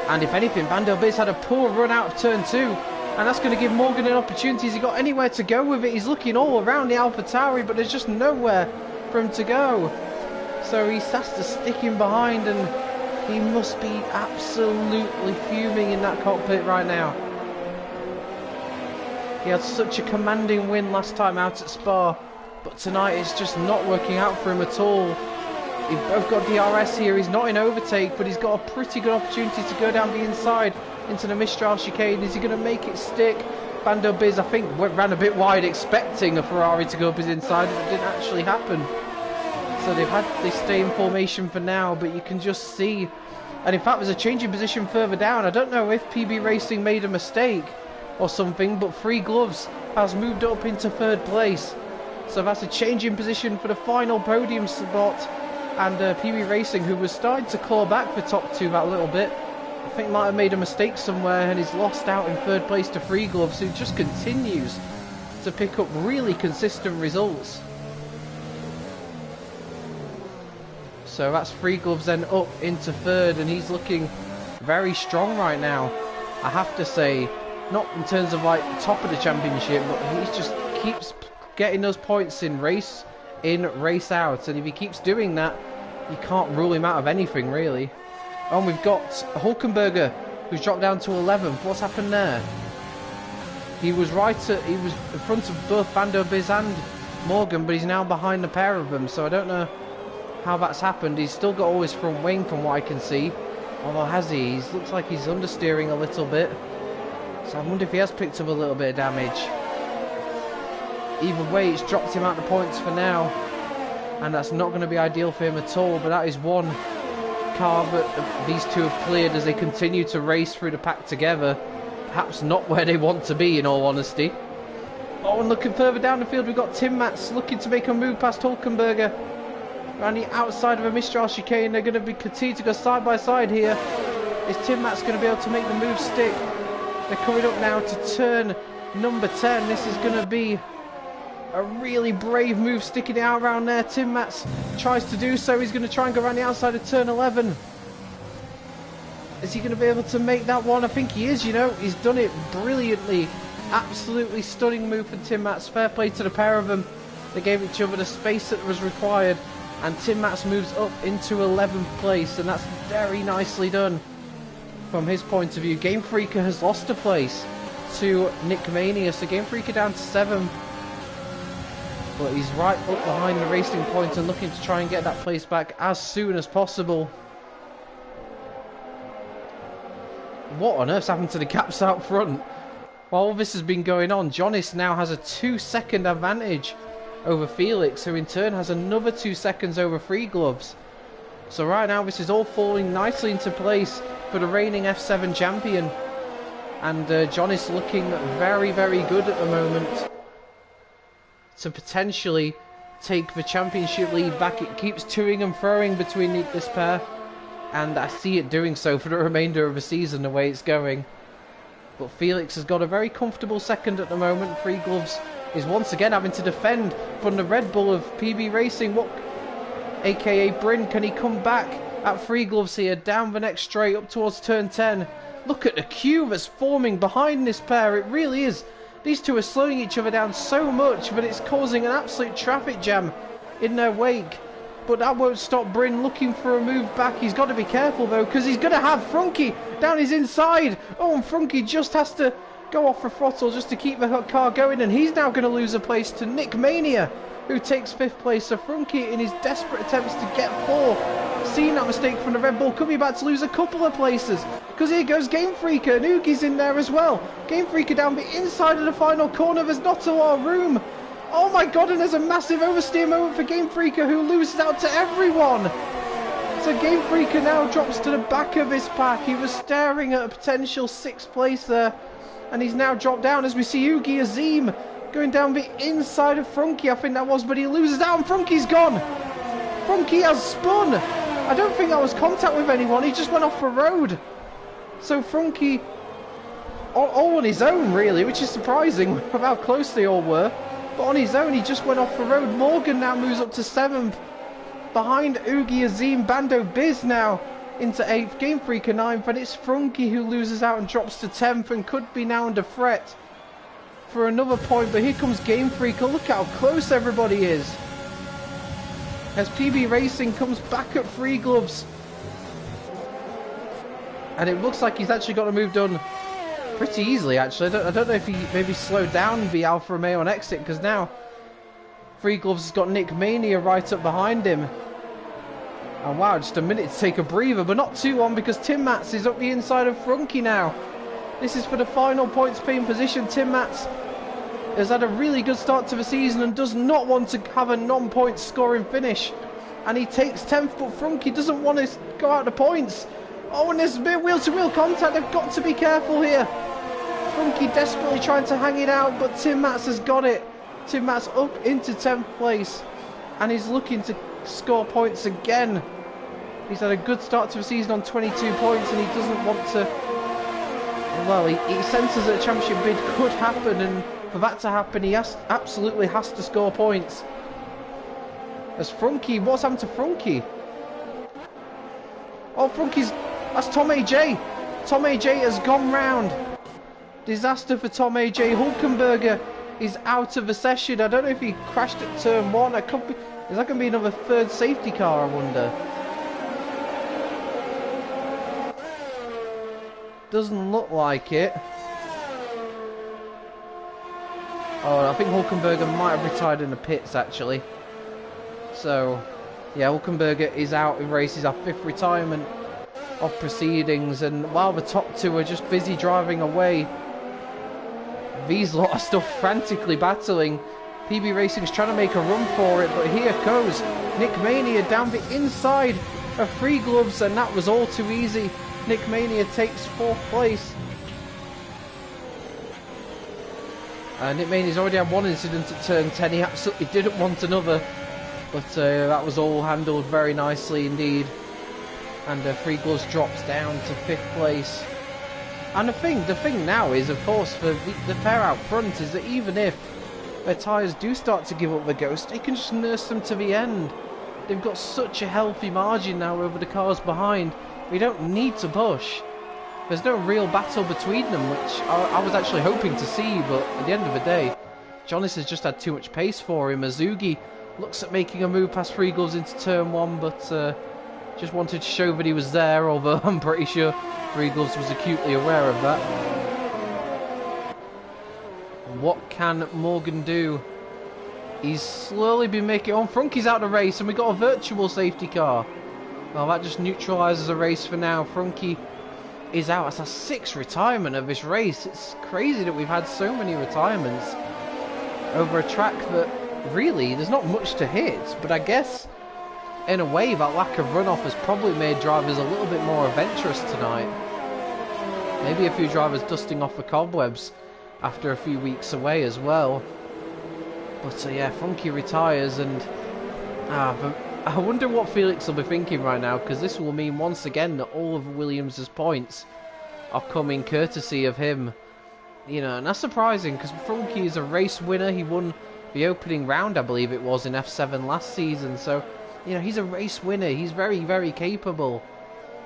And if anything, Bando Biz had a poor run out of turn 2, and that's going to give Morgan an opportunity. Has he got anywhere to go with it? He's looking all around the AlphaTauri, but there's just nowhere for him to go. So he has to stick him behind, and he must be absolutely fuming in that cockpit right now. He had such a commanding win last time out at Spa, but tonight it's just not working out for him at all. They've both got DRS here. He's not in overtake, but he's got a pretty good opportunity to go down the inside into the Mistral chicane. Is he going to make it stick? Bando Biz, I think, ran a bit wide expecting a Ferrari to go up his inside, but it didn't actually happen. So they stay in formation for now, but you can just see, and in fact there's a change in position further down. I don't know if PB Racing made a mistake or something, but Three Gloves has moved up into third place. So that's a change in position for the final podium spot, and PB Racing, who was starting to claw back for top two that little bit, I think might have made a mistake somewhere, and he's lost out in third place to Three Gloves, who just continues to pick up really consistent results. So that's Three Gloves then up into third, and he's looking very strong right now, I have to say. Not in terms of like top of the championship, but he just keeps getting those points in, race out, and if he keeps doing that, you can't rule him out of anything really. And we've got Hulkenberger, who's dropped down to 11th. What's happened there? He was in front of both Bando Biz and Morgan, but he's now behind the pair of them, so I don't know how that's happened. He's still got all his front wing from what I can see. Although has he? Looks like he's understeering a little bit. So I wonder if he has picked up a little bit of damage. Either way, it's dropped him out the points for now, and that's not going to be ideal for him at all. But that is one car that these two have cleared as they continue to race through the pack together. Perhaps not where they want to be, in all honesty. Oh, and looking further down the field, we've got Tim Mats looking to make a move past Hulkenberger around the outside of a Mistral chicane. They're going to be continue to go side by side here. Is Tim Mats going to be able to make the move stick? They're coming up now to turn number 10. This is going to be a really brave move, sticking it out around there. Tim Mats tries to do so. He's going to try and go around the outside of turn 11. Is he going to be able to make that one? I think he is, you know. He's done it brilliantly. Absolutely stunning move from Tim Mats. Fair play to the pair of them. They gave each other the space that was required. And Tim Mats moves up into 11th place. And that's very nicely done from his point of view. Game Freaker has lost a place to Nick Mania. So Game Freaker down to 7th. But he's right up behind the racing point and looking to try and get that place back as soon as possible. What on earth's happened to the gaps out front? While all this has been going on, Jonas now has a 2-second advantage over Felix, who in turn has another 2 seconds over Three Gloves. So right now this is all falling nicely into place for the reigning F7 champion. And Jonas looking very, very good at the moment to potentially take the championship lead back. It keeps toing and throwing between this pair, and I see it doing so for the remainder of the season the way it's going. But Felix has got a very comfortable second at the moment. Three Gloves is once again having to defend from the Red Bull of PB Racing. What, aka Bryn, can he come back at Three Gloves here, down the next straight up towards turn 10? Look at the queue that's forming behind this pair. It really is. These two are slowing each other down so much, but it's causing an absolute traffic jam in their wake. But that won't stop Bryn looking for a move back. He's got to be careful though, because he's going to have Frunky down his inside. Oh, and Frunky just has to go off the throttle just to keep the car going, and he's now going to lose a place to Nick Mania, who takes 5th place. So Frunky, in his desperate attempts to get 4th, seeing that mistake from the Red Bull, could be about to lose a couple of places, because here goes Game Freaker, and Oogie's in there as well. Game Freaker down the inside of the final corner. There's not a lot of room. Oh my god, and there's a massive oversteer moment for Game Freaker, who loses out to everyone. So Game Freaker now drops to the back of his pack. He was staring at a potential 6th place there, and he's now dropped down as we see Oogie Azim going down the inside of Frunky, I think that was, but he loses out and Frunky's gone. Frunky has spun. I don't think that was contact with anyone, he just went off the road. So Frunky all on his own really, which is surprising with how close they all were. But on his own, he just went off the road. Morgan now moves up to 7th. Behind Oogie Azim, Bando Biz now into 8th. Game Freaker 9th. And it's Frunky who loses out and drops to 10th and could be now under threat for another point. But here comes Game Freaker. Look how close everybody is. As PB Racing comes back at 3 gloves. And it looks like he's actually got a move done pretty easily, actually. I don't know if he maybe slowed down the Alfa Romeo on exit, because now 3 gloves has got Nick Mania right up behind him. And wow, just a minute to take a breather, but not too long, because Tim Mats is up the inside of Frunky now. This is for the final points paying position. Tim Mats has had a really good start to the season and does not want to have a non-point scoring finish. And he takes 10th, but Frunky doesn't want to go out the points. Oh, and there's a bit of wheel-to-wheel contact. They've got to be careful here. Frunky desperately trying to hang it out, but Tim Mats has got it. Tim Mats up into 10th place, and he's looking to score points again. He's had a good start to the season on 22 points, and he doesn't want to... Well, he senses that a championship bid could happen, and for that to happen, he absolutely has to score points. As Frunky... What's happened to Frunky? Oh, Frunky's... That's Tom AJ. Tom AJ has gone round. Disaster for Tom AJ. Hulkenberger is out of the session. I don't know if he crashed at turn 1. Is that going to be another 3rd safety car, I wonder? Doesn't look like it. Oh, I think Hulkenberger might have retired in the pits, actually. So, yeah, Hulkenberger is out in races, our 5th retirement of proceedings, and while the top 2 are just busy driving away, these lot are still frantically battling. PB Racing's trying to make a run for it, but here goes Nick Mania down the inside of 3 gloves, and that was all too easy. Nick Mania takes 4th place. Nick Mania's already had 1 incident at turn 10, he absolutely didn't want another, but that was all handled very nicely indeed. And 3 gloves drops down to 5th place. And the thing now is, of course, for the pair out front, is that even if their tyres do start to give up the ghost, they can just nurse them to the end. They've got such a healthy margin now over the cars behind. We don't need to push. There's no real battle between them, which I was actually hoping to see, but at the end of the day, Jonas has just had too much pace for him. Azugi looks at making a move past 3 gloves into turn 1, but just wanted to show that he was there, although I'm pretty sure 3 gloves was acutely aware of that. What can Morgan do? He's slowly been making... Oh, Frunky's out of the race, and we got a virtual safety car. Well, that just neutralises the race for now. Frunky is out. That's our 6th retirement of this race. It's crazy that we've had so many retirements over a track that really there's not much to hit, but I guess in a way that lack of runoff has probably made drivers a little bit more adventurous tonight. Maybe a few drivers dusting off the cobwebs after a few weeks away as well. But yeah, Frunky retires, and I wonder what Felix will be thinking right now, because this will mean once again that all of Williams' points are coming courtesy of him. You know, and that's surprising, because Frunky is a race winner. He won the opening round, I believe it was, in F7 last season, so you know, he's a race winner. He's very, very capable.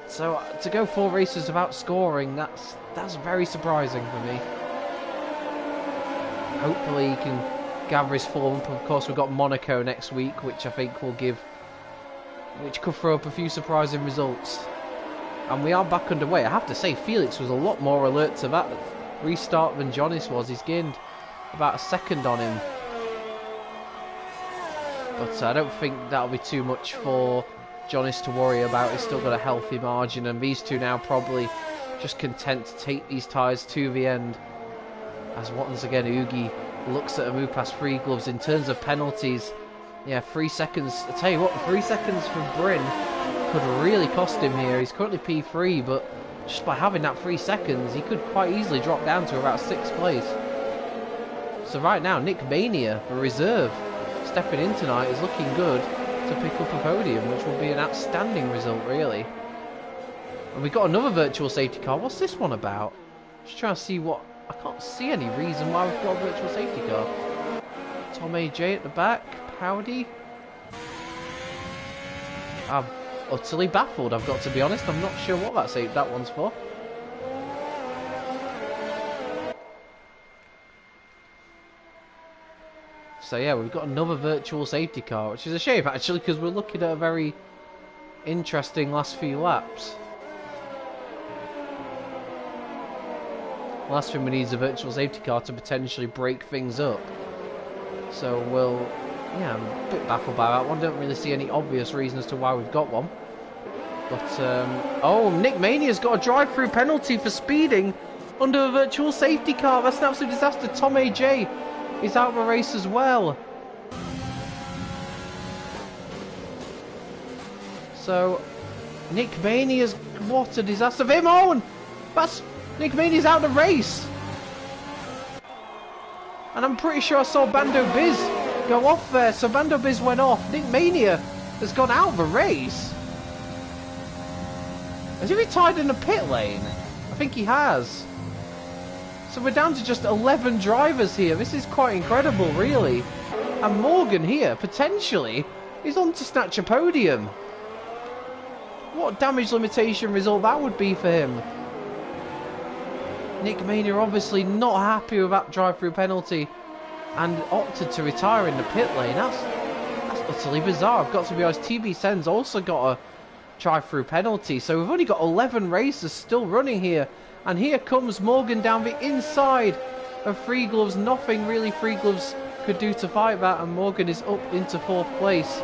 So to go 4 races without scoring, that's very surprising for me. Hopefully he can gather his form. Of course, we've got Monaco next week, which I think will give which could throw up a few surprising results. And we are back underway. I have to say, Felix was a lot more alert to that restart than Jonas was. He's gained about a second on him. But I don't think that'll be too much for Jonas to worry about. He's still got a healthy margin, and these two now probably just content to take these tyres to the end. As once again, Ugi looks at a move past Free Gloves. In terms of penalties, yeah, 3 seconds. I tell you what, 3 seconds from Bryn could really cost him here. He's currently P3, but just by having that 3 seconds, he could quite easily drop down to about 6th place. So right now, Nick Mania, the reserve, stepping in tonight, is looking good to pick up a podium, which will be an outstanding result, really. And we've got another virtual safety car. What's this one about? Just trying to see what... I can't see any reason why we've got a virtual safety car. Tom AJ at the back. Howdy. I'm utterly baffled, I've got to be honest. I'm not sure what that one's for. So yeah, we've got another virtual safety car, which is a shame actually, because we're looking at a very interesting last few laps. Last thing we need is a virtual safety car to potentially break things up. So we'll... yeah, I'm a bit baffled by that one. Don't really see any obvious reason as to why we've got one. But, oh, Nick Mania's got a drive-through penalty for speeding under a virtual safety car. That's an absolute disaster. Tom AJ is out of the race as well. So, Nick Mania's... what a disaster for him. Oh, that's... Nick Mania's out of the race. And I'm pretty sure I saw Bando Biz go off there. So Bando Biz went off. Nick Mania has gone out of the race. Has he retired in the pit lane? I think he has. So we're down to just 11 drivers here. This is quite incredible, really. And Morgan here, potentially, is on to snatch a podium. What damage limitation result that would be for him. Nick Mania obviously not happy with that drive-through penalty and opted to retire in the pit lane. That's utterly bizarre. I've got to be honest, TB Sen's also got a drive-through penalty. So we've only got 11 races still running here. And here comes Morgan down the inside of Free Gloves. Nothing really Free Gloves could do to fight that. And Morgan is up into 4th place.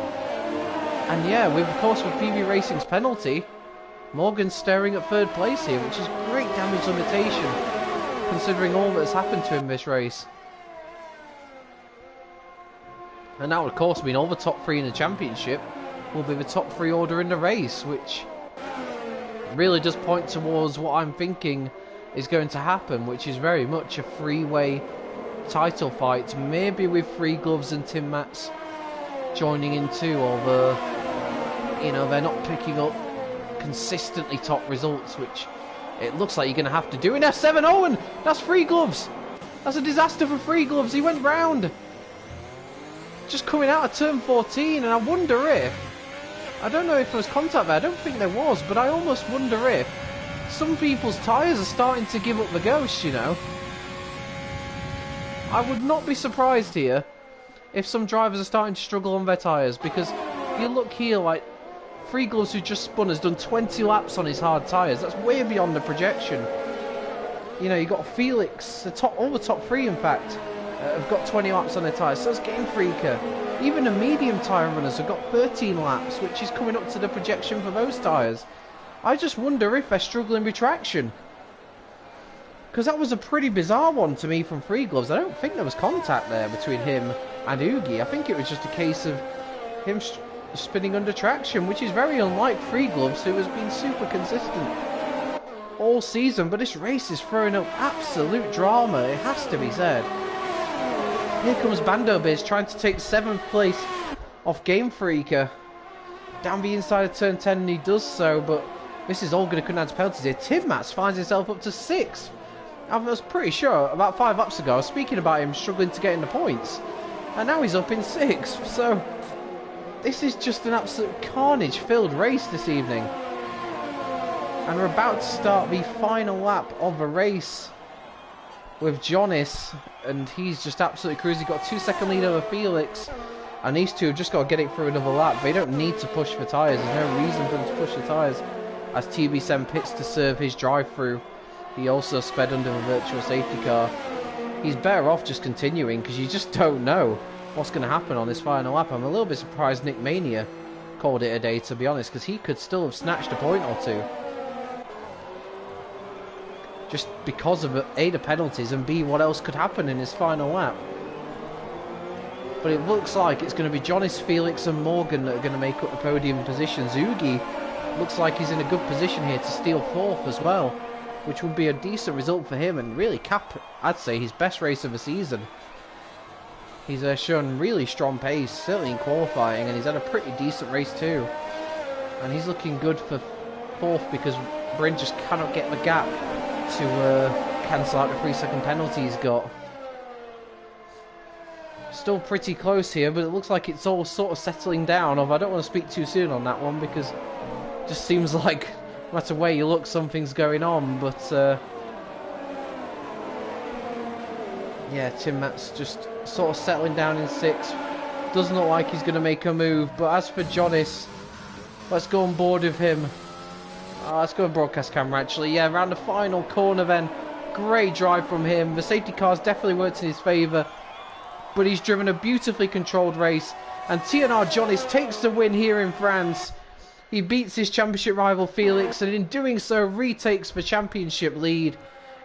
And yeah, of course with PB Racing's penalty, Morgan's staring at 3rd place here, which is great damage limitation considering all that's happened to him this race. And that would of course mean all the top 3 in the championship will be the top 3 order in the race, which really does point towards what I'm thinking is going to happen, which is very much a 3-way title fight, maybe with Free Gloves and Tim Mats joining in too, although, you know, they're not picking up consistently top results, which it looks like you're going to have to do in F7. Oh, and that's Free Gloves. That's a disaster for Free Gloves. He went round. Just coming out of turn 14, and I wonder if... I don't know if there was contact there. I don't think there was, but I almost wonder if some people's tyres are starting to give up the ghost, you know. I would not be surprised here if some drivers are starting to struggle on their tyres, because you look here, like, Free Gloves, who just spun, has done 20 laps on his hard tyres. That's way beyond the projection. You know, you got Felix, all the top 3 in fact, have got 20 laps on their tyres. So it's Game Freaker. Even the medium tyre runners have got 13 laps, which is coming up to the projection for those tyres. I just wonder if they're struggling with traction. Because that was a pretty bizarre one to me from Free Gloves. I don't think there was contact there between him and Ugi. I think it was just a case of him spinning under traction, which is very unlike Free Gloves, who has been super consistent all season. But this race is throwing up absolute drama, it has to be said. Here comes Bando Biz trying to take 7th place off Game Freaker down the inside of turn 10, and he does so, but this is all going to come down to penalties here. Tim Mats finds himself up to 6th. I was pretty sure about 5 laps ago I was speaking about him struggling to get in the points, and now he's up in 6th. So this is just an absolute carnage-filled race this evening. And we're about to start the final lap of the race with Jonas, and he's just absolutely cruising. Got a 2-second lead over Felix. And these two have just got to get it through another lap. They don't need to push for tyres. There's no reason for them to push the tyres. As TB7 pits to serve his drive-through, he also sped under the virtual safety car. He's better off just continuing because you just don't know what's going to happen on this final lap. I'm a little bit surprised Nick Mania called it a day, to be honest, because he could still have snatched a point or two. Just because of A, the penalties, and B, what else could happen in his final lap. But it looks like it's going to be Jonas, Felix and Morgan that are going to make up the podium positions. Ugi looks like he's in a good position here to steal 4th as well, which would be a decent result for him and really cap, I'd say, his best race of the season. He's shown really strong pace, certainly in qualifying, and he's had a pretty decent race too. And he's looking good for 4th because Bryn just cannot get the gap to cancel out the 3-second penalty he's got. Still pretty close here, but it looks like it's all sort of settling down. Although I don't want to speak too soon on that one because it just seems like no matter where you look, something's going on. But yeah, Tim Matt's just sort of settling down in 6th. Doesn't look like he's going to make a move. But as for Jonas, let's go on board with him. Let's go on broadcast camera actually. Yeah, around the final corner then. Great drive from him. The safety cars definitely worked in his favour. But he's driven a beautifully controlled race. And TNR Jonas takes the win here in France. He beats his championship rival Felix, and in doing so retakes the championship lead.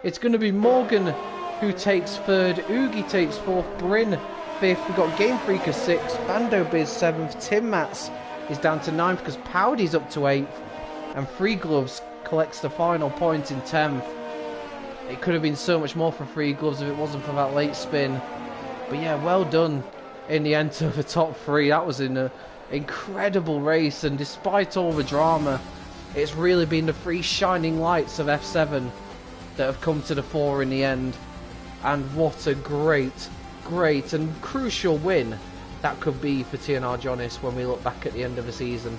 It's going to be Morgan who takes 3rd, Ugi takes 4th, Bryn 5th. We've got Game Freaker 6th, Bando Biz 7th, Tim Mats is down to 9th because Powdy's up to 8th. And Free Gloves collects the final point in 10th. It could have been so much more for Free Gloves if it wasn't for that late spin. But yeah, well done in the end to the top 3. That was an incredible race, and despite all the drama, it's really been the 3 shining lights of F7 that have come to the fore in the end. And what a great and crucial win that could be for TNR Jonas when we look back at the end of the season.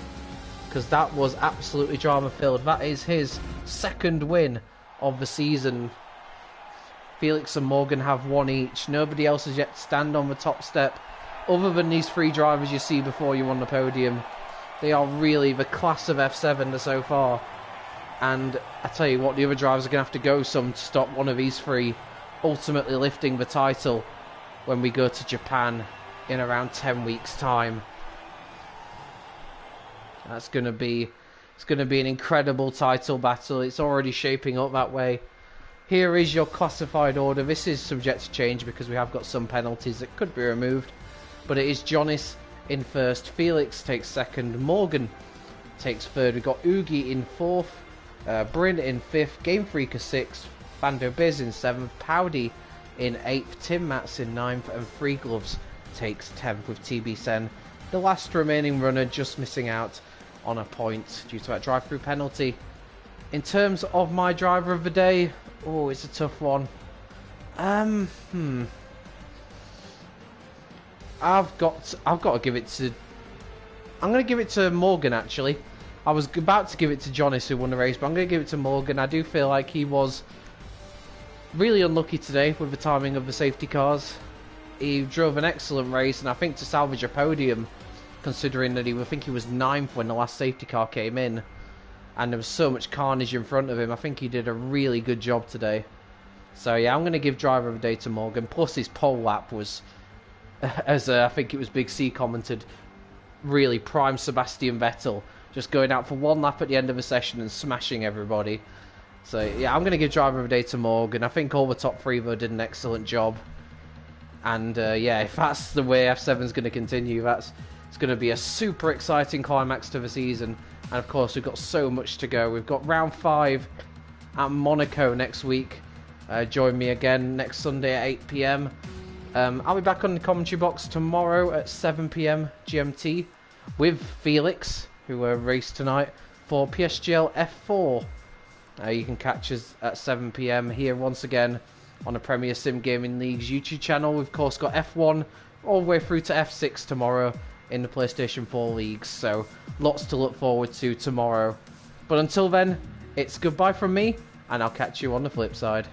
Because that was absolutely drama filled. That is his 2nd win of the season. Felix and Morgan have 1 each. Nobody else has yet to stand on the top step other than these 3 drivers you see before you on the podium. They are really the class of F7 so far. And I tell you what, the other drivers are going to have to go some to stop one of these 3 ultimately lifting the title when we go to Japan in around 10 weeks time. It's going to be an incredible title battle. It's already shaping up that way. Here is your classified order. This is subject to change because we have got some penalties that could be removed. But it is Jonas in 1st, Felix takes 2nd, Morgan takes 3rd. We've got Ugi in 4th, Bryn in 5th, Game Freaker 6th, Bando Biz in 7th, Powdy in 8th, Tim Mats in 9th, and Free Gloves takes 10th with TB Sen, the last remaining runner, just missing out on a point due to that drive-through penalty. In terms of my driver of the day, oh, it's a tough one. I've got to give it to. I'm going to give it to Morgan actually. I was about to give it to Jonas who won the race, but I'm going to give it to Morgan. I do feel like he was really unlucky today with the timing of the safety cars. He drove an excellent race, and I think to salvage a podium, considering that I think he was 9th when the last safety car came in, and there was so much carnage in front of him. I think he did a really good job today. So yeah, I'm going to give driver of the day to Morgan. Plus his pole lap was, as I think it was Big C commented, really prime Sebastian Vettel, just going out for 1 lap at the end of a session and smashing everybody. So yeah, I'm going to give driver of the day to Morgan. I think all the top 3 though did an excellent job. And yeah, if that's the way F7's going to continue, it's going to be a super exciting climax to the season. And of course, we've got so much to go. We've got round 5 at Monaco next week. Join me again next Sunday at 8 PM. I'll be back on the commentary box tomorrow at 7 PM GMT with Felix, who raced tonight for PSGL F4. You can catch us at 7 PM here once again on the Premier Sim Gaming League's YouTube channel. We've of course got F1 all the way through to F6 tomorrow in the PlayStation 4 leagues, so lots to look forward to tomorrow. But until then, it's goodbye from me, and I'll catch you on the flip side.